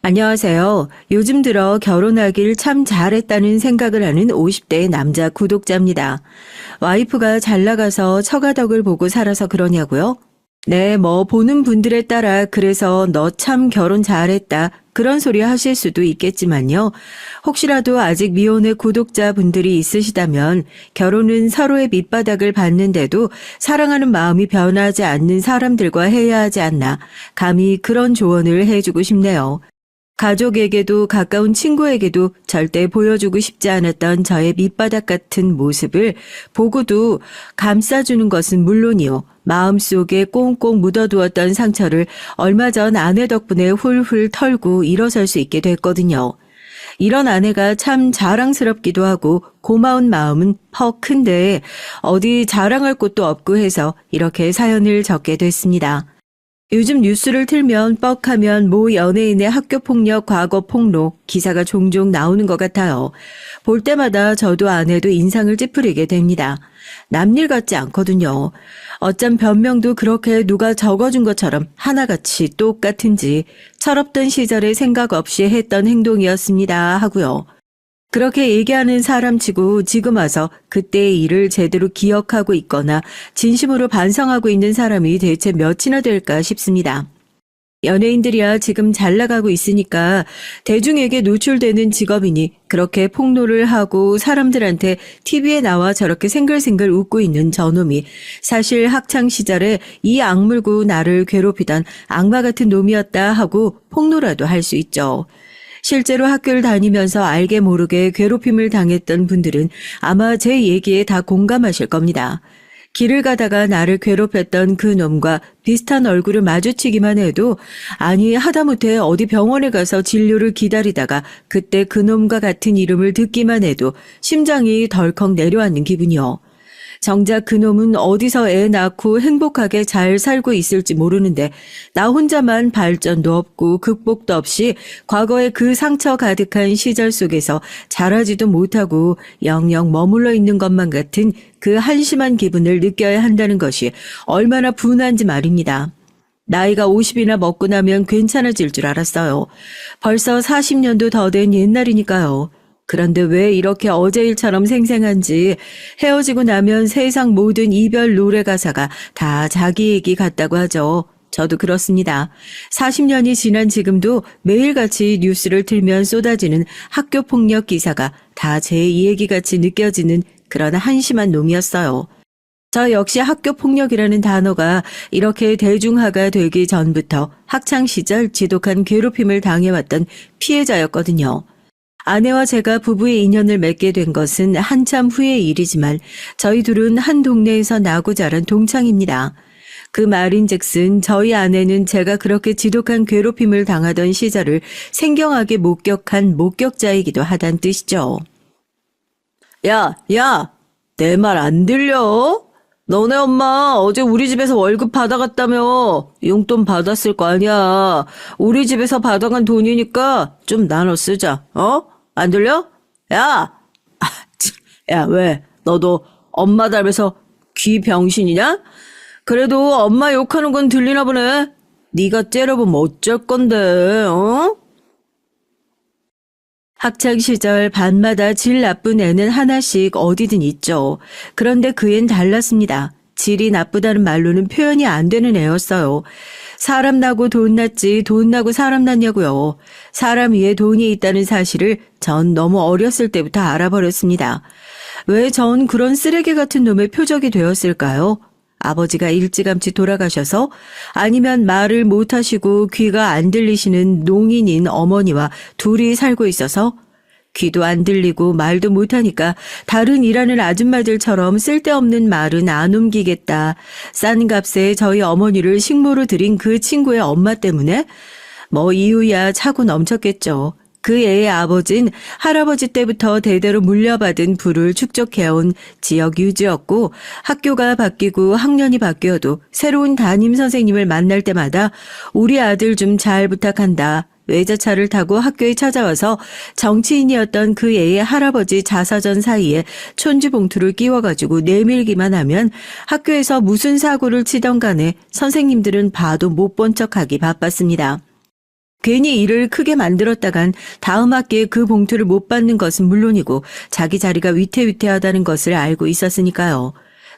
안녕하세요. 요즘 들어 결혼하길 참 잘했다는 생각을 하는 50대 남자 구독자입니다. 와이프가 잘 나가서 처가덕을 보고 살아서 그러냐고요? 네, 보는 분들에 따라 그래서 너 참 결혼 잘했다. 그런 소리 하실 수도 있겠지만요. 혹시라도 아직 미혼의 구독자분들이 있으시다면 결혼은 서로의 밑바닥을 받는데도 사랑하는 마음이 변하지 않는 사람들과 해야 하지 않나. 감히 그런 조언을 해주고 싶네요. 가족에게도 가까운 친구에게도 절대 보여주고 싶지 않았던 저의 밑바닥 같은 모습을 보고도 감싸주는 것은 물론이요. 마음속에 꽁꽁 묻어두었던 상처를 얼마 전 아내 덕분에 훌훌 털고 일어설 수 있게 됐거든요. 이런 아내가 참 자랑스럽기도 하고 고마운 마음은 퍽 큰데 어디 자랑할 곳도 없고 해서 이렇게 사연을 적게 됐습니다. 요즘 뉴스를 틀면 뻑하면 모 연예인의 학교폭력 과거 폭로 기사가 종종 나오는 것 같아요. 볼 때마다 저도 아내도 인상을 찌푸리게 됩니다. 남일 같지 않거든요. 어쩜 변명도 그렇게 누가 적어준 것처럼 하나같이 똑같은지 철없던 시절에 생각 없이 했던 행동이었습니다 하고요. 그렇게 얘기하는 사람치고 지금 와서 그때의 일을 제대로 기억하고 있거나 진심으로 반성하고 있는 사람이 대체 몇이나 될까 싶습니다. 연예인들이야 지금 잘 나가고 있으니까 대중에게 노출되는 직업이니 그렇게 폭로를 하고 사람들한테 TV에 나와 저렇게 생글생글 웃고 있는 저놈이 사실 학창시절에 이 악물고 나를 괴롭히던 악마 같은 놈이었다 하고 폭로라도 할 수 있죠. 실제로 학교를 다니면서 알게 모르게 괴롭힘을 당했던 분들은 아마 제 얘기에 다 공감하실 겁니다. 길을 가다가 나를 괴롭혔던 그 놈과 비슷한 얼굴을 마주치기만 해도 아니 하다못해 어디 병원에 가서 진료를 기다리다가 그때 그 놈과 같은 이름을 듣기만 해도 심장이 덜컥 내려앉는 기분이요. 정작 그놈은 어디서 애 낳고 행복하게 잘 살고 있을지 모르는데 나 혼자만 발전도 없고 극복도 없이 과거의 그 상처 가득한 시절 속에서 자라지도 못하고 영영 머물러 있는 것만 같은 그 한심한 기분을 느껴야 한다는 것이 얼마나 분한지 말입니다. 나이가 50이나 먹고 나면 괜찮아질 줄 알았어요. 벌써 40년도 더 된 옛날이니까요. 그런데 왜 이렇게 어제 일처럼 생생한지 헤어지고 나면 세상 모든 이별 노래 가사가 다 자기 얘기 같다고 하죠. 저도 그렇습니다. 40년이 지난 지금도 매일같이 뉴스를 틀면 쏟아지는 학교 폭력 기사가 다 제 얘기같이 느껴지는 그런 한심한 놈이었어요. 저 역시 학교 폭력이라는 단어가 이렇게 대중화가 되기 전부터 학창시절 지독한 괴롭힘을 당해왔던 피해자였거든요. 아내와 제가 부부의 인연을 맺게 된 것은 한참 후의 일이지만 저희 둘은 한 동네에서 나고 자란 동창입니다. 그 말인즉슨 저희 아내는 제가 그렇게 지독한 괴롭힘을 당하던 시절을 생경하게 목격한 목격자이기도 하단 뜻이죠. 야, 내 말 안 들려? 너네 엄마 어제 우리 집에서 월급 받아갔다며. 용돈 받았을 거 아니야. 우리 집에서 받아간 돈이니까 좀 나눠 쓰자. 안 들려? 야! 야, 왜? 너도 엄마 닮아서 귀 병신이냐? 그래도 엄마 욕하는 건 들리나 보네. 네가 째려보면 어쩔 건데, 학창시절 밤마다 질 나쁜 애는 하나씩 어디든 있죠. 그런데 그 애는 달랐습니다. 질이 나쁘다는 말로는 표현이 안 되는 애였어요. 사람 나고 돈 났지 돈 나고 사람 났냐고요. 사람 위에 돈이 있다는 사실을 전 너무 어렸을 때부터 알아버렸습니다. 왜 전 그런 쓰레기 같은 놈의 표적이 되었을까요? 아버지가 일찌감치 돌아가셔서 아니면 말을 못하시고 귀가 안 들리시는 농인인 어머니와 둘이 살고 있어서 귀도 안 들리고 말도 못하니까 다른 일하는 아줌마들처럼 쓸데없는 말은 안 옮기겠다. 싼 값에 저희 어머니를 식모로 들인 그 친구의 엄마 때문에 이유야 차고 넘쳤겠죠. 그 애의 아버진 할아버지 때부터 대대로 물려받은 부를 축적해온 지역 유지였고 학교가 바뀌고 학년이 바뀌어도 새로운 담임 선생님을 만날 때마다 우리 아들 좀 잘 부탁한다. 외제차를 타고 학교에 찾아와서 정치인이었던 그 애의 할아버지 자사전 사이에 촌지봉투를 끼워가지고 내밀기만 하면 학교에서 무슨 사고를 치던 간에 선생님들은 봐도 못 본 척하기 바빴습니다. 괜히 일을 크게 만들었다간 다음 학기에 그 봉투를 못 받는 것은 물론이고 자기 자리가 위태위태하다는 것을 알고 있었으니까요.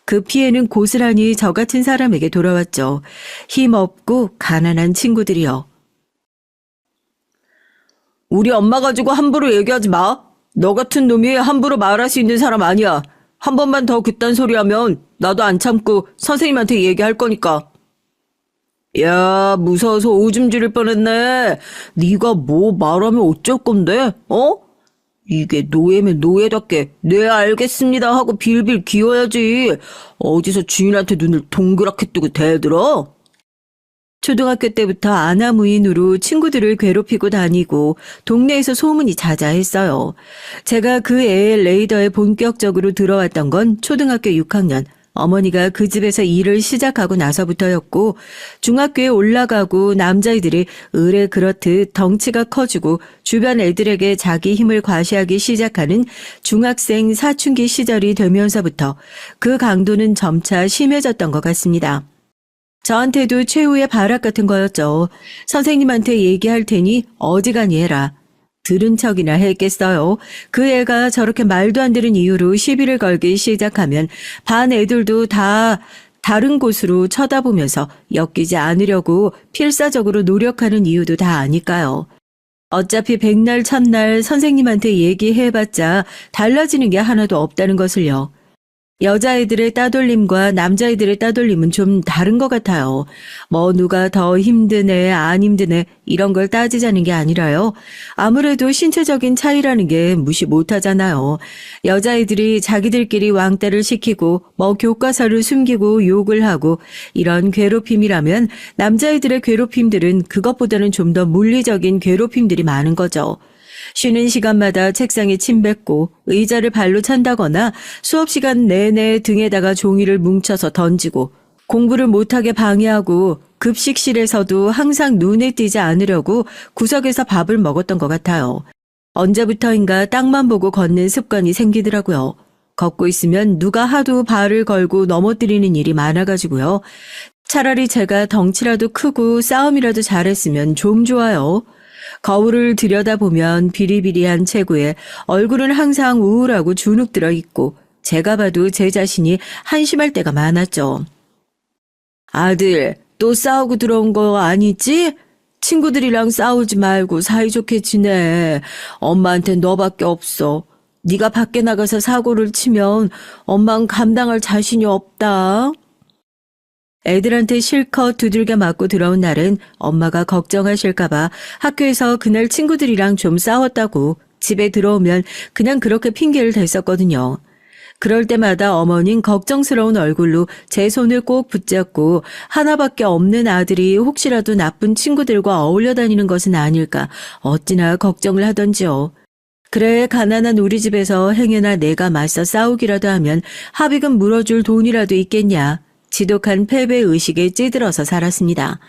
그 피해는 고스란히 저 같은 사람에게 돌아왔죠. 힘없고 가난한 친구들이요. 우리 엄마 가지고 함부로 얘기하지 마. 너 같은 놈이 함부로 말할 수 있는 사람 아니야. 한 번만 더 그딴 소리 하면 나도 안 참고 선생님한테 얘기할 거니까. 야, 무서워서 오줌 지릴 뻔했네. 네가 뭐 말하면 어쩔 건데? 이게 노예면 노예답게 네 알겠습니다 하고 빌빌 기어야지. 어디서 주인한테 눈을 동그랗게 뜨고 대들어? 초등학교 때부터 아나무인으로 친구들을 괴롭히고 다니고 동네에서 소문이 자자했어요. 제가 그 애의 레이더에 본격적으로 들어왔던 건 초등학교 6학년, 어머니가 그 집에서 일을 시작하고 나서부터였고, 중학교에 올라가고 남자애들이 을에 그렇듯 덩치가 커지고 주변 애들에게 자기 힘을 과시하기 시작하는 중학생 사춘기 시절이 되면서부터 그 강도는 점차 심해졌던 것 같습니다. 저한테도 최후의 발악 같은 거였죠. 선생님한테 얘기할 테니 어지간히 해라. 들은 척이나 했겠어요. 그 애가 저렇게 말도 안 되는 이유로 시비를 걸기 시작하면 반 애들도 다 다른 곳으로 쳐다보면서 엮이지 않으려고 필사적으로 노력하는 이유도 다 아니까요. 어차피 백날 첫날 선생님한테 얘기해봤자 달라지는 게 하나도 없다는 것을요. 여자애들의 따돌림과 남자애들의 따돌림은 좀 다른 것 같아요. 뭐 누가 더 힘든 애, 안 힘든 애 이런 걸 따지자는 게 아니라요. 아무래도 신체적인 차이라는 게 무시 못하잖아요. 여자애들이 자기들끼리 왕따를 시키고 뭐 교과서를 숨기고 욕을 하고 이런 괴롭힘이라면 남자애들의 괴롭힘들은 그것보다는 좀 더 물리적인 괴롭힘들이 많은 거죠. 쉬는 시간마다 책상에 침 뱉고 의자를 발로 찬다거나 수업 시간 내내 등에다가 종이를 뭉쳐서 던지고 공부를 못하게 방해하고 급식실에서도 항상 눈에 띄지 않으려고 구석에서 밥을 먹었던 것 같아요. 언제부터인가 땅만 보고 걷는 습관이 생기더라고요. 걷고 있으면 누가 하도 발을 걸고 넘어뜨리는 일이 많아가지고요. 차라리 제가 덩치라도 크고 싸움이라도 잘했으면 좀 좋아요. 거울을 들여다보면 비리비리한 체구에 얼굴은 항상 우울하고 주눅 들어 있고 제가 봐도 제 자신이 한심할 때가 많았죠. 아들, 또 싸우고 들어온 거 아니지? 친구들이랑 싸우지 말고 사이좋게 지내. 엄마한테 너밖에 없어. 네가 밖에 나가서 사고를 치면 엄만 감당할 자신이 없다. 애들한테 실컷 두들겨 맞고 들어온 날은 엄마가 걱정하실까봐 학교에서 그날 친구들이랑 좀 싸웠다고 집에 들어오면 그냥 그렇게 핑계를 댔었거든요. 그럴 때마다 어머니는 걱정스러운 얼굴로 제 손을 꼭 붙잡고 하나밖에 없는 아들이 혹시라도 나쁜 친구들과 어울려 다니는 것은 아닐까 어찌나 걱정을 하던지요. 그래 가난한 우리 집에서 행여나 내가 맞서 싸우기라도 하면 합의금 물어줄 돈이라도 있겠냐. 지독한 패배의식에 찌들어서 살았습니다.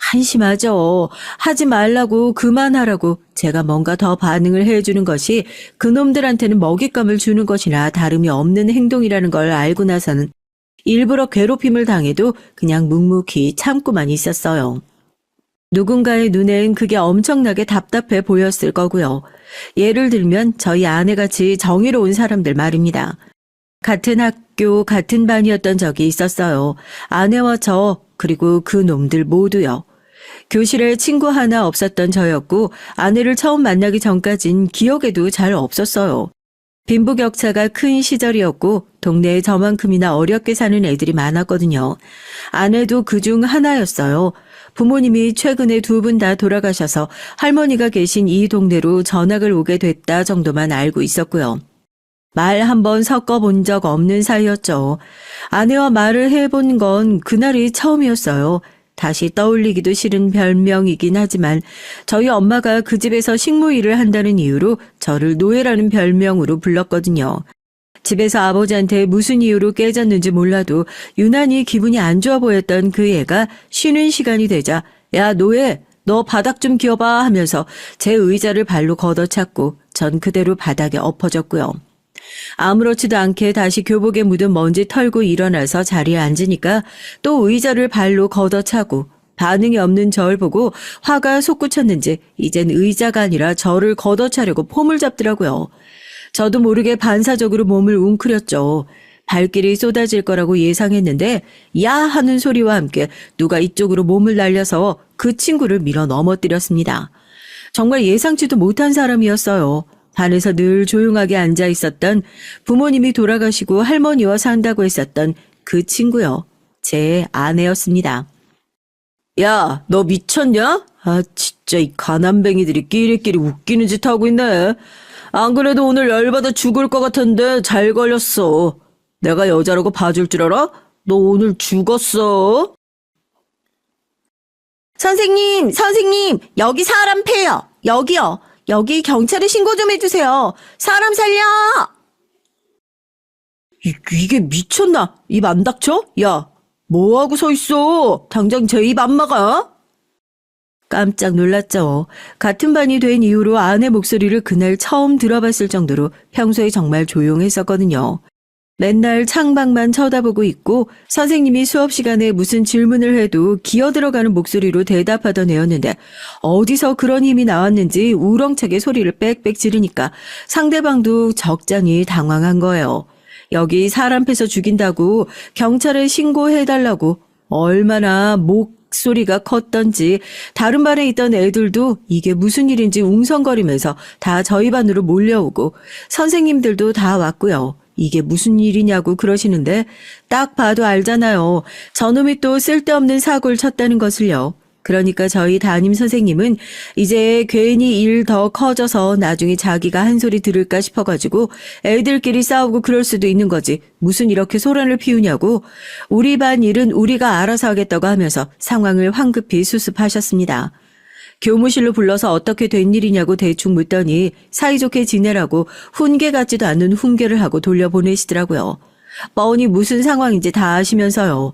한심하죠. 하지 말라고 그만하라고 제가 뭔가 더 반응을 해주는 것이 그놈들한테는 먹잇감을 주는 것이나 다름이 없는 행동이라는 걸 알고 나서는 일부러 괴롭힘을 당해도 그냥 묵묵히 참고만 있었어요. 누군가의 눈엔 그게 엄청나게 답답해 보였을 거고요. 예를 들면 저희 아내같이 정의로운 사람들 말입니다. 같은 학교, 같은 반이었던 적이 있었어요. 아내와 저, 그리고 그 놈들 모두요. 교실에 친구 하나 없었던 저였고 아내를 처음 만나기 전까진 기억에도 잘 없었어요. 빈부격차가 큰 시절이었고 동네에 저만큼이나 어렵게 사는 애들이 많았거든요. 아내도 그중 하나였어요. 부모님이 최근에 두 분 다 돌아가셔서 할머니가 계신 이 동네로 전학을 오게 됐다 정도만 알고 있었고요. 말 한번 섞어본 적 없는 사이였죠. 아내와 말을 해본 건 그날이 처음이었어요. 다시 떠올리기도 싫은 별명이긴 하지만 저희 엄마가 그 집에서 식모일을 한다는 이유로 저를 노예라는 별명으로 불렀거든요. 집에서 아버지한테 무슨 이유로 깨졌는지 몰라도 유난히 기분이 안 좋아 보였던 그 애가 쉬는 시간이 되자 야 노예 너 바닥 좀 기어봐 하면서 제 의자를 발로 걷어찼고 전 그대로 바닥에 엎어졌고요. 아무렇지도 않게 다시 교복에 묻은 먼지 털고 일어나서 자리에 앉으니까 또 의자를 발로 걷어차고 반응이 없는 절 보고 화가 솟구쳤는지 이젠 의자가 아니라 저를 걷어차려고 폼을 잡더라고요. 저도 모르게 반사적으로 몸을 웅크렸죠. 발길이 쏟아질 거라고 예상했는데 야 하는 소리와 함께 누가 이쪽으로 몸을 날려서 그 친구를 밀어 넘어뜨렸습니다. 정말 예상치도 못한 사람이었어요. 반에서 늘 조용하게 앉아 있었던, 부모님이 돌아가시고 할머니와 산다고 했었던 그 친구요. 제 아내였습니다. 야, 너 미쳤냐? 아, 진짜 이 가난뱅이들이 끼리끼리 웃기는 짓 하고 있네. 안 그래도 오늘 열받아 죽을 것 같은데 잘 걸렸어. 내가 여자라고 봐줄 줄 알아? 너 오늘 죽었어. 선생님, 여기 사람 패요. 여기요. 여기 경찰에 신고 좀 해주세요. 사람 살려! 이게 미쳤나? 입 안 닥쳐? 야, 뭐하고 서 있어? 당장 제 입 안 막아? 깜짝 놀랐죠. 같은 반이 된 이후로 아내 목소리를 그날 처음 들어봤을 정도로 평소에 정말 조용했었거든요. 맨날 창밖만 쳐다보고 있고 선생님이 수업 시간에 무슨 질문을 해도 기어들어가는 목소리로 대답하던 애였는데 어디서 그런 힘이 나왔는지 우렁차게 소리를 빽빽 지르니까 상대방도 적잖이 당황한 거예요. 여기 사람 패서 죽인다고 경찰에 신고해달라고. 얼마나 목소리가 컸던지 다른 반에 있던 애들도 이게 무슨 일인지 웅성거리면서 다 저희 반으로 몰려오고 선생님들도 다 왔고요. 이게 무슨 일이냐고 그러시는데 딱 봐도 알잖아요. 저놈이 또 쓸데없는 사고를 쳤다는 것을요. 그러니까 저희 담임 선생님은 이제 괜히 일 더 커져서 나중에 자기가 한 소리 들을까 싶어가지고 애들끼리 싸우고 그럴 수도 있는 거지. 무슨 이렇게 소란을 피우냐고. 우리 반 일은 우리가 알아서 하겠다고 하면서 상황을 황급히 수습하셨습니다. 교무실로 불러서 어떻게 된 일이냐고 대충 묻더니 사이좋게 지내라고 훈계 같지도 않은 훈계를 하고 돌려보내시더라고요. 뻔히 무슨 상황인지 다 아시면서요.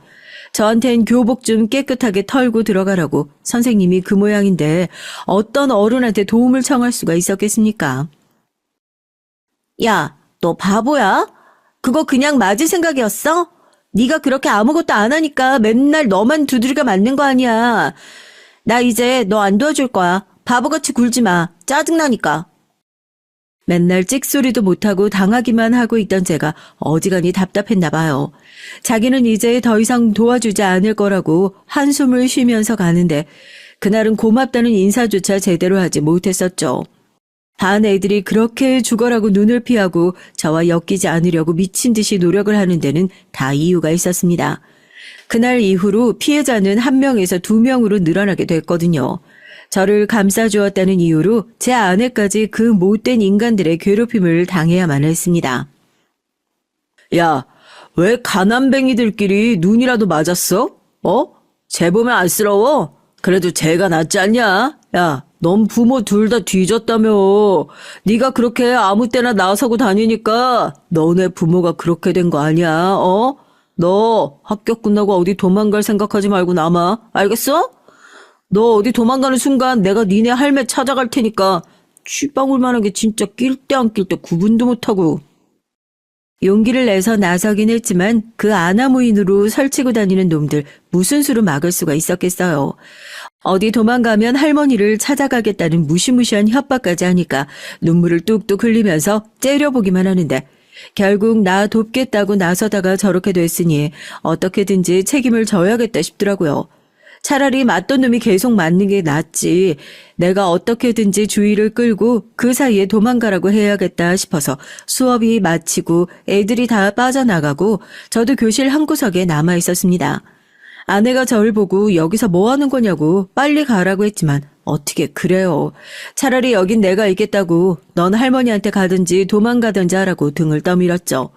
저한텐 교복 좀 깨끗하게 털고 들어가라고. 선생님이 그 모양인데 어떤 어른한테 도움을 청할 수가 있었겠습니까? 야, 너 바보야? 그거 그냥 맞을 생각이었어? 네가 그렇게 아무것도 안 하니까 맨날 너만 두드리가 맞는 거 아니야. 나 이제 너 안 도와줄 거야. 바보같이 굴지 마. 짜증나니까. 맨날 찍소리도 못하고 당하기만 하고 있던 제가 어지간히 답답했나 봐요. 자기는 이제 더 이상 도와주지 않을 거라고 한숨을 쉬면서 가는데 그날은 고맙다는 인사조차 제대로 하지 못했었죠. 반 애들이 그렇게 죽어라고 눈을 피하고 저와 엮이지 않으려고 미친 듯이 노력을 하는 데는 다 이유가 있었습니다. 그날 이후로 피해자는 1명에서 2명으로 늘어나게 됐거든요. 저를 감싸주었다는 이유로 제 아내까지 그 못된 인간들의 괴롭힘을 당해야만 했습니다. 야, 왜 가난뱅이들끼리 눈이라도 맞았어? 쟤 보면 안쓰러워? 그래도 쟤가 낫지 않냐? 야, 넌 부모 둘 다 뒤졌다며. 네가 그렇게 아무 때나 나서고 다니니까 너네 부모가 그렇게 된 거 아니야, 너 학교 끝나고 어디 도망갈 생각하지 말고 남아. 알겠어? 너 어디 도망가는 순간 내가 니네 할매 찾아갈 테니까 쥐방울만하게 진짜 낄 때 안 낄 때 구분도 못하고. 용기를 내서 나서긴 했지만 그 아나무인으로 설치고 다니는 놈들 무슨 수로 막을 수가 있었겠어요. 어디 도망가면 할머니를 찾아가겠다는 무시무시한 협박까지 하니까 눈물을 뚝뚝 흘리면서 째려보기만 하는데 결국 나 돕겠다고 나서다가 저렇게 됐으니 어떻게든지 책임을 져야겠다 싶더라고요. 차라리 맞던 놈이 계속 맞는 게 낫지. 내가 어떻게든지 주의를 끌고 그 사이에 도망가라고 해야겠다 싶어서 수업이 마치고 애들이 다 빠져나가고 저도 교실 한 구석에 남아 있었습니다. 아내가 저를 보고 여기서 뭐 하는 거냐고 빨리 가라고 했지만 어떻게 그래요. 차라리 여긴 내가 있겠다고 넌 할머니한테 가든지 도망가든지 하라고 등을 떠밀었죠.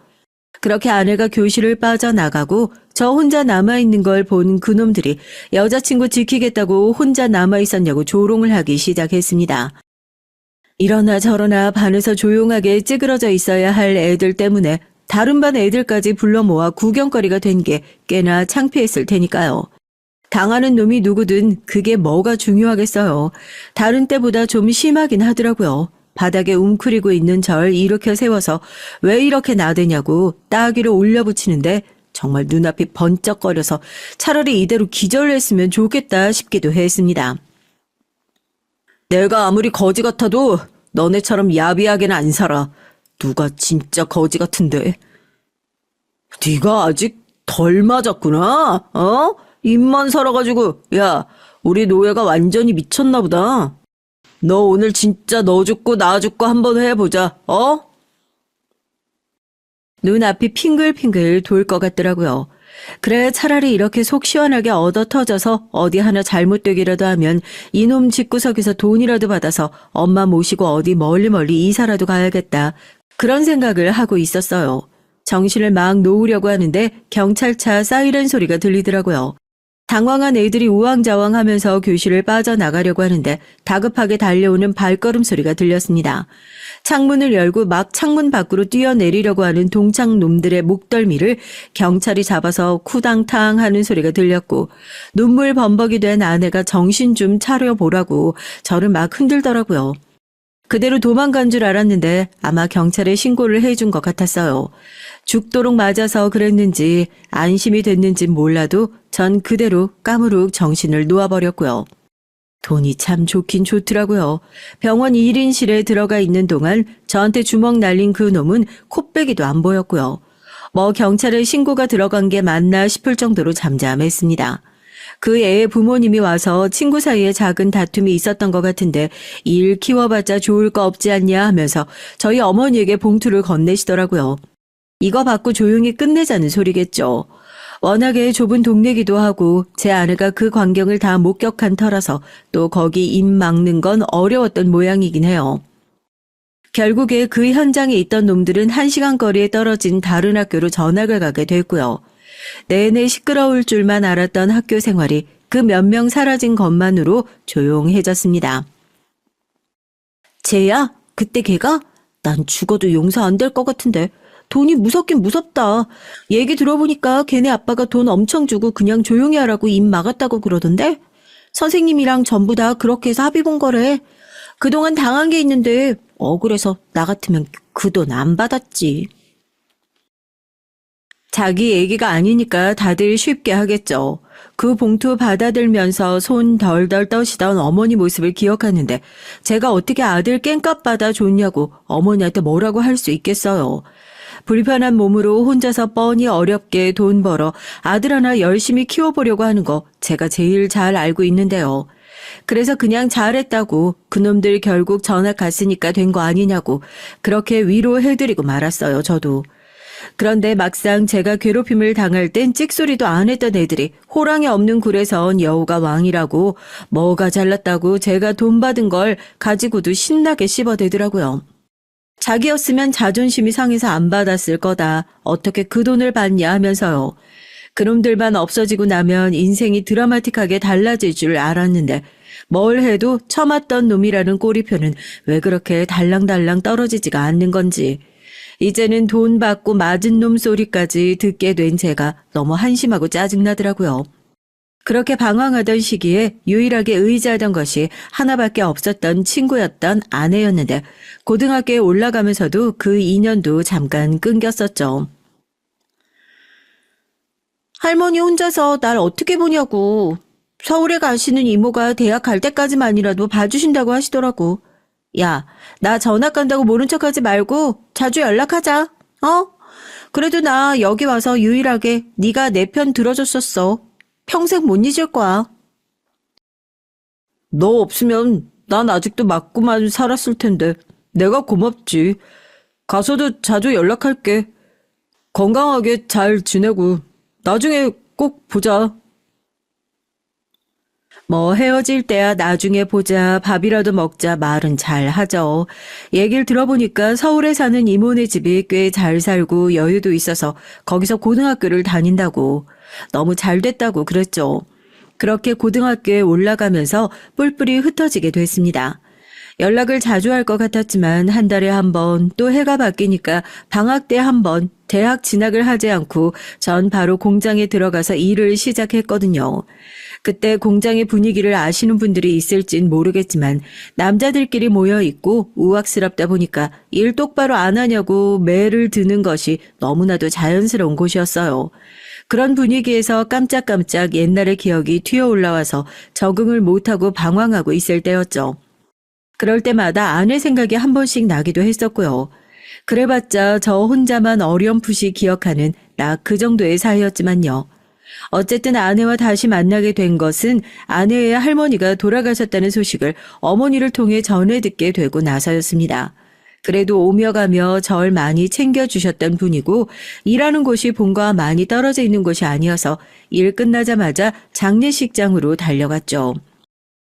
그렇게 아내가 교실을 빠져나가고 저 혼자 남아있는 걸 본 그놈들이 여자친구 지키겠다고 혼자 남아있었냐고 조롱을 하기 시작했습니다. 이러나 저러나 반에서 조용하게 찌그러져 있어야 할 애들 때문에 다른 반 애들까지 불러 모아 구경거리가 된 게 꽤나 창피했을 테니까요. 당하는 놈이 누구든 그게 뭐가 중요하겠어요. 다른 때보다 좀 심하긴 하더라고요. 바닥에 웅크리고 있는 절 일으켜 세워서 왜 이렇게 나대냐고 따귀로 올려붙이는데 정말 눈앞이 번쩍거려서 차라리 이대로 기절했으면 좋겠다 싶기도 했습니다. 내가 아무리 거지 같아도 너네처럼 야비하게는 안 살아. 누가 진짜 거지 같은데. 네가 아직 덜 맞았구나. 입만 살아가지고. 야, 우리 노예가 완전히 미쳤나 보다. 너 오늘 진짜 너 죽고 나 죽고 한번 해보자. 눈앞이 핑글핑글 돌 것 같더라고요. 그래 차라리 이렇게 속 시원하게 얻어 터져서 어디 하나 잘못되기라도 하면 이놈 집구석에서 돈이라도 받아서 엄마 모시고 어디 멀리 이사라도 가야겠다. 그런 생각을 하고 있었어요. 정신을 막 놓으려고 하는데 경찰차 사이렌 소리가 들리더라고요. 당황한 애들이 우왕좌왕하면서 교실을 빠져나가려고 하는데 다급하게 달려오는 발걸음 소리가 들렸습니다. 창문을 열고 막 창문 밖으로 뛰어내리려고 하는 동창 놈들의 목덜미를 경찰이 잡아서 쿠당탕 하는 소리가 들렸고 눈물 범벅이 된 아내가 정신 좀 차려보라고 저를 막 흔들더라고요. 그대로 도망간 줄 알았는데 아마 경찰에 신고를 해준 것 같았어요. 죽도록 맞아서 그랬는지 안심이 됐는지 몰라도 전 그대로 까무룩 정신을 놓아버렸고요. 돈이 참 좋긴 좋더라고요. 병원 1인실에 들어가 있는 동안 저한테 주먹 날린 그 놈은 콧배기도 안 보였고요. 경찰에 신고가 들어간 게 맞나 싶을 정도로 잠잠했습니다. 그 애의 부모님이 와서 친구 사이에 작은 다툼이 있었던 것 같은데 일 키워봤자 좋을 거 없지 않냐 하면서 저희 어머니에게 봉투를 건네시더라고요. 이거 받고 조용히 끝내자는 소리겠죠. 워낙에 좁은 동네기도 하고 제 아내가 그 광경을 다 목격한 터라서 또 거기 입 막는 건 어려웠던 모양이긴 해요. 결국에 그 현장에 있던 놈들은 1시간 거리에 떨어진 다른 학교로 전학을 가게 됐고요. 내내 시끄러울 줄만 알았던 학교 생활이 그 몇 명 사라진 것만으로 조용해졌습니다. 쟤야? 그때 걔가? 난 죽어도 용서 안 될 것 같은데. 돈이 무섭긴 무섭다. 얘기 들어보니까 걔네 아빠가 돈 엄청 주고 그냥 조용히 하라고 입 막았다고 그러던데? 선생님이랑 전부 다 그렇게 해서 합의 본 거래. 그동안 당한 게 있는데 억울해서 나 같으면 그 돈 안 받았지. 자기 얘기가 아니니까 다들 쉽게 하겠죠. 그 봉투 받아들면서 손 덜덜 떠시던 어머니 모습을 기억하는데 제가 어떻게 아들 깽값 받아 줬냐고 어머니한테 뭐라고 할 수 있겠어요. 불편한 몸으로 혼자서 뻔히 어렵게 돈 벌어 아들 하나 열심히 키워보려고 하는 거 제가 제일 잘 알고 있는데요. 그래서 그냥 잘했다고 그놈들 결국 전학 갔으니까 된 거 아니냐고 그렇게 위로해드리고 말았어요, 저도. 그런데 막상 제가 괴롭힘을 당할 땐 찍소리도 안 했던 애들이 호랑이 없는 굴에선 여우가 왕이라고 뭐가 잘났다고 제가 돈 받은 걸 가지고도 신나게 씹어대더라고요. 자기였으면 자존심이 상해서 안 받았을 거다. 어떻게 그 돈을 받냐 하면서요. 그놈들만 없어지고 나면 인생이 드라마틱하게 달라질 줄 알았는데 뭘 해도 처맞던 놈이라는 꼬리표는 왜 그렇게 달랑달랑 떨어지지가 않는 건지. 이제는 돈 받고 맞은 놈 소리까지 듣게 된 제가 너무 한심하고 짜증나더라고요. 그렇게 방황하던 시기에 유일하게 의지하던 것이 하나밖에 없었던 친구였던 아내였는데 고등학교에 올라가면서도 그 인연도 잠깐 끊겼었죠. 할머니 혼자서 날 어떻게 보냐고. 서울에 가시는 이모가 대학 갈 때까지만이라도 봐주신다고 하시더라고. 야, 나 전학 간다고 모른 척하지 말고 자주 연락하자. 그래도 나 여기 와서 유일하게 네가 내 편 들어줬었어. 평생 못 잊을 거야. 너 없으면 난 아직도 맞고만 살았을 텐데 내가 고맙지. 가서도 자주 연락할게. 건강하게 잘 지내고 나중에 꼭 보자. 헤어질 때야 나중에 보자, 밥이라도 먹자 말은 잘 하죠. 얘기를 들어보니까 서울에 사는 이모네 집이 꽤 잘 살고 여유도 있어서 거기서 고등학교를 다닌다고. 너무 잘 됐다고 그랬죠. 그렇게 고등학교에 올라가면서 뿔뿔이 흩어지게 됐습니다. 연락을 자주 할 것 같았지만 한 달에 한 번, 또 해가 바뀌니까 방학 때 한 번, 대학 진학을 하지 않고 전 바로 공장에 들어가서 일을 시작했거든요. 그때 공장의 분위기를 아시는 분들이 있을진 모르겠지만 남자들끼리 모여 있고 우악스럽다 보니까 일 똑바로 안 하냐고 매를 드는 것이 너무나도 자연스러운 곳이었어요. 그런 분위기에서 깜짝깜짝 옛날의 기억이 튀어 올라와서 적응을 못하고 방황하고 있을 때였죠. 그럴 때마다 아내 생각이 한 번씩 나기도 했었고요. 그래봤자 저 혼자만 어렴풋이 기억하는 나 그 정도의 사이였지만요. 어쨌든 아내와 다시 만나게 된 것은 아내의 할머니가 돌아가셨다는 소식을 어머니를 통해 전해 듣게 되고 나서였습니다. 그래도 오며 가며 절 많이 챙겨주셨던 분이고 일하는 곳이 본가와 많이 떨어져 있는 곳이 아니어서 일 끝나자마자 장례식장으로 달려갔죠.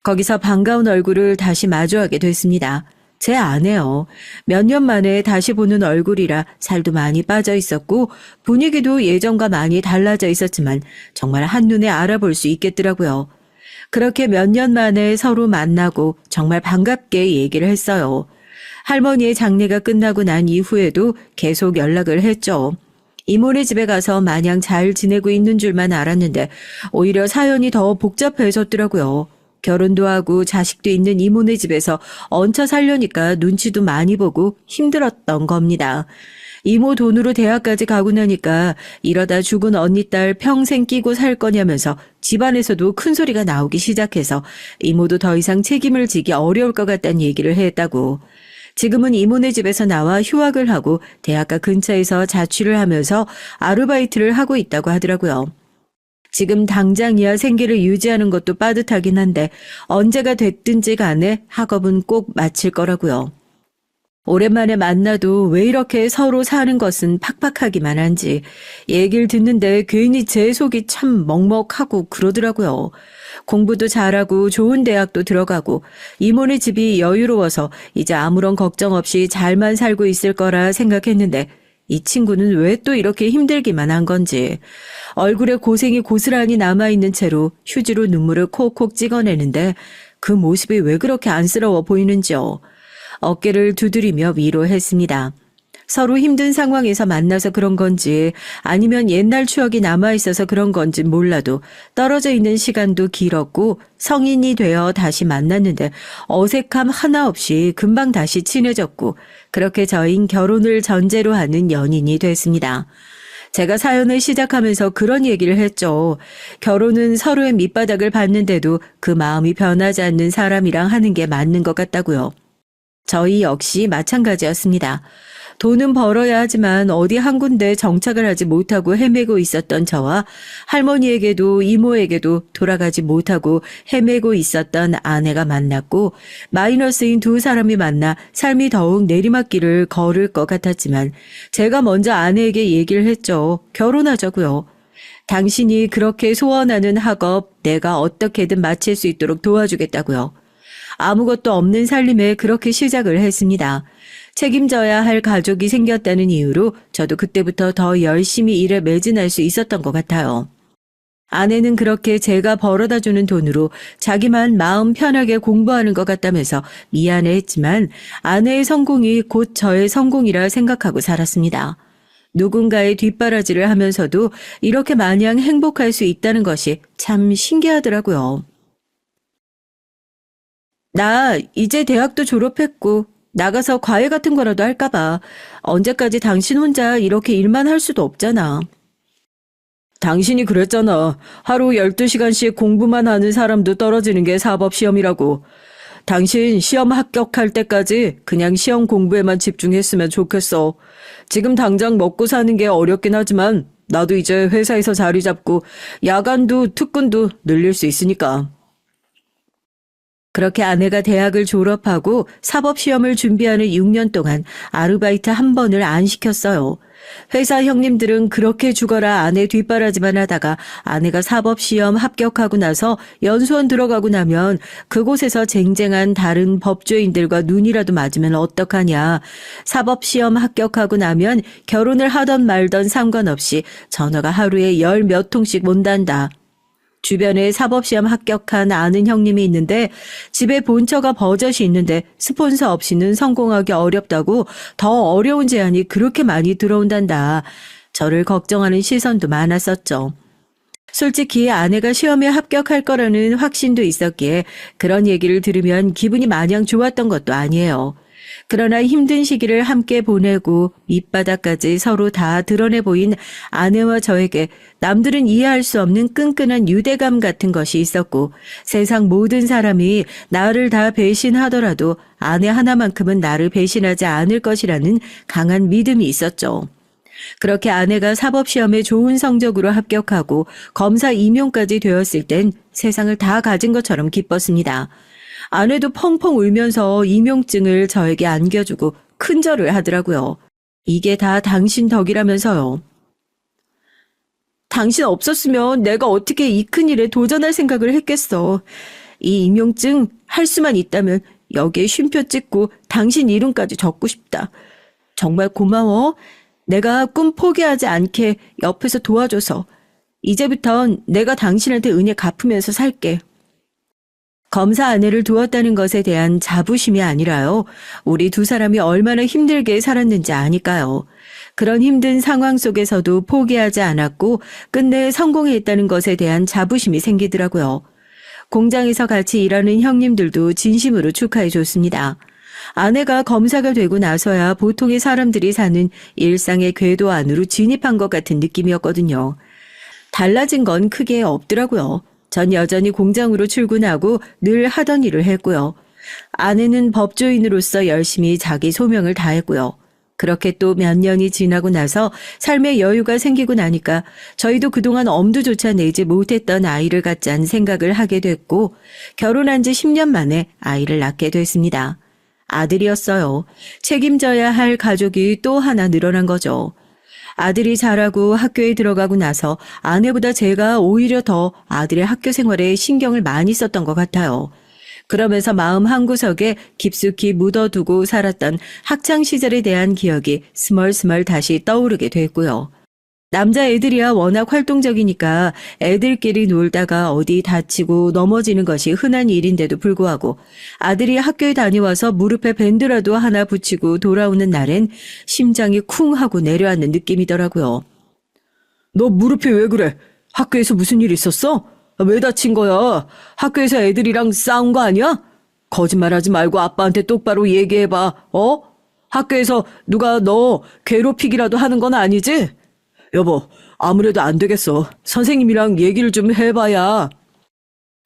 거기서 반가운 얼굴을 다시 마주하게 됐습니다. 제 아내요. 몇 년 만에 다시 보는 얼굴이라 살도 많이 빠져 있었고 분위기도 예전과 많이 달라져 있었지만 정말 한눈에 알아볼 수 있겠더라고요. 그렇게 몇 년 만에 서로 만나고 정말 반갑게 얘기를 했어요. 할머니의 장례가 끝나고 난 이후에도 계속 연락을 했죠. 이모네 집에 가서 마냥 잘 지내고 있는 줄만 알았는데 오히려 사연이 더 복잡해졌더라고요. 결혼도 하고 자식도 있는 이모네 집에서 얹혀 살려니까 눈치도 많이 보고 힘들었던 겁니다. 이모 돈으로 대학까지 가고 나니까 이러다 죽은 언니 딸 평생 끼고 살 거냐면서 집안에서도 큰 소리가 나오기 시작해서 이모도 더 이상 책임을 지기 어려울 것 같다는 얘기를 했다고. 지금은 이모네 집에서 나와 휴학을 하고 대학가 근처에서 자취를 하면서 아르바이트를 하고 있다고 하더라고요. 지금 당장이야 생계를 유지하는 것도 빠듯하긴 한데 언제가 됐든지 간에 학업은 꼭 마칠 거라고요. 오랜만에 만나도 왜 이렇게 서로 사는 것은 팍팍하기만 한지 얘기를 듣는데 괜히 제 속이 참 먹먹하고 그러더라고요. 공부도 잘하고 좋은 대학도 들어가고 이모네 집이 여유로워서 이제 아무런 걱정 없이 잘만 살고 있을 거라 생각했는데 이 친구는 왜 또 이렇게 힘들기만 한 건지 얼굴에 고생이 고스란히 남아있는 채로 휴지로 눈물을 콕콕 찍어내는데 그 모습이 왜 그렇게 안쓰러워 보이는지요. 어깨를 두드리며 위로했습니다. 서로 힘든 상황에서 만나서 그런 건지 아니면 옛날 추억이 남아있어서 그런 건지 몰라도 떨어져 있는 시간도 길었고 성인이 되어 다시 만났는데 어색함 하나 없이 금방 다시 친해졌고 그렇게 저희는 결혼을 전제로 하는 연인이 됐습니다. 제가 사연을 시작하면서 그런 얘기를 했죠. 결혼은 서로의 밑바닥을 받는데도 그 마음이 변하지 않는 사람이랑 하는 게 맞는 것 같다고요. 저희 역시 마찬가지였습니다. 돈은 벌어야 하지만 어디 한 군데 정착을 하지 못하고 헤매고 있었던 저와 할머니에게도 이모에게도 돌아가지 못하고 헤매고 있었던 아내가 만났고 마이너스인 두 사람이 만나 삶이 더욱 내리막길을 걸을 것 같았지만 제가 먼저 아내에게 얘기를 했죠. 결혼하자고요. 당신이 그렇게 소원하는 학업 내가 어떻게든 마칠 수 있도록 도와주겠다고요. 아무것도 없는 살림에 그렇게 시작을 했습니다. 책임져야 할 가족이 생겼다는 이유로 저도 그때부터 더 열심히 일에 매진할 수 있었던 것 같아요. 아내는 그렇게 제가 벌어다 주는 돈으로 자기만 마음 편하게 공부하는 것 같다면서 미안해했지만 아내의 성공이 곧 저의 성공이라 생각하고 살았습니다. 누군가의 뒷바라지를 하면서도 이렇게 마냥 행복할 수 있다는 것이 참 신기하더라고요. 나 이제 대학도 졸업했고 나가서 과외 같은 거라도 할까봐. 언제까지 당신 혼자 이렇게 일만 할 수도 없잖아. 당신이 그랬잖아. 하루 12시간씩 공부만 하는 사람도 떨어지는 게 사법시험이라고. 당신 시험 합격할 때까지 그냥 시험 공부에만 집중했으면 좋겠어. 지금 당장 먹고 사는 게 어렵긴 하지만 나도 이제 회사에서 자리 잡고 야간도 특근도 늘릴 수 있으니까. 그렇게 아내가 대학을 졸업하고 사법시험을 준비하는 6년 동안 아르바이트 한 번을 안 시켰어요. 회사 형님들은 그렇게 죽어라 아내 뒷바라지만 하다가 아내가 사법시험 합격하고 나서 연수원 들어가고 나면 그곳에서 쟁쟁한 다른 법조인들과 눈이라도 맞으면 어떡하냐. 사법시험 합격하고 나면 결혼을 하던 말던 상관없이 전화가 하루에 10몇 통씩 온단다. 주변에 사법시험 합격한 아는 형님이 있는데 집에 본처가 버젓이 있는데 스폰서 없이는 성공하기 어렵다고 더 어려운 제안이 그렇게 많이 들어온단다. 저를 걱정하는 시선도 많았었죠. 솔직히 아내가 시험에 합격할 거라는 확신도 있었기에 그런 얘기를 들으면 기분이 마냥 좋았던 것도 아니에요. 그러나 힘든 시기를 함께 보내고 밑바닥까지 서로 다 드러내 보인 아내와 저에게 남들은 이해할 수 없는 끈끈한 유대감 같은 것이 있었고 세상 모든 사람이 나를 다 배신하더라도 아내 하나만큼은 나를 배신하지 않을 것이라는 강한 믿음이 있었죠. 그렇게 아내가 사법시험에 좋은 성적으로 합격하고 검사 임용까지 되었을 땐 세상을 다 가진 것처럼 기뻤습니다. 아내도 펑펑 울면서 임용증을 저에게 안겨주고 큰절을 하더라고요. 이게 다 당신 덕이라면서요. 당신 없었으면 내가 어떻게 이 큰일에 도전할 생각을 했겠어. 이 임용증 할 수만 있다면 여기에 쉼표 찍고 당신 이름까지 적고 싶다. 정말 고마워. 내가 꿈 포기하지 않게 옆에서 도와줘서. 이제부턴 내가 당신한테 은혜 갚으면서 살게. 검사 아내를 두었다는 것에 대한 자부심이 아니라요. 우리 두 사람이 얼마나 힘들게 살았는지 아니까요. 그런 힘든 상황 속에서도 포기하지 않았고 끝내 성공했다는 것에 대한 자부심이 생기더라고요. 공장에서 같이 일하는 형님들도 진심으로 축하해 줬습니다. 아내가 검사가 되고 나서야 보통의 사람들이 사는 일상의 궤도 안으로 진입한 것 같은 느낌이었거든요. 달라진 건 크게 없더라고요. 전 여전히 공장으로 출근하고 늘 하던 일을 했고요. 아내는 법조인으로서 열심히 자기 소명을 다했고요. 그렇게 또 몇 년이 지나고 나서 삶의 여유가 생기고 나니까 저희도 그동안 엄두조차 내지 못했던 아이를 갖자는 생각을 하게 됐고 결혼한 지 10년 만에 아이를 낳게 됐습니다. 아들이었어요. 책임져야 할 가족이 또 하나 늘어난 거죠. 아들이 자라고 학교에 들어가고 나서 아내보다 제가 오히려 더 아들의 학교 생활에 신경을 많이 썼던 것 같아요. 그러면서 마음 한구석에 깊숙이 묻어두고 살았던 학창시절에 대한 기억이 스멀스멀 다시 떠오르게 됐고요. 남자애들이야 워낙 활동적이니까 애들끼리 놀다가 어디 다치고 넘어지는 것이 흔한 일인데도 불구하고 아들이 학교에 다녀와서 무릎에 밴드라도 하나 붙이고 돌아오는 날엔 심장이 쿵 하고 내려앉는 느낌이더라고요. 너 무릎이 왜 그래? 학교에서 무슨 일 있었어? 왜 다친 거야? 학교에서 애들이랑 싸운 거 아니야? 거짓말하지 말고 아빠한테 똑바로 얘기해봐. 학교에서 누가 너 괴롭히기라도 하는 건 아니지? 여보, 아무래도 안 되겠어. 선생님이랑 얘기를 좀 해봐야.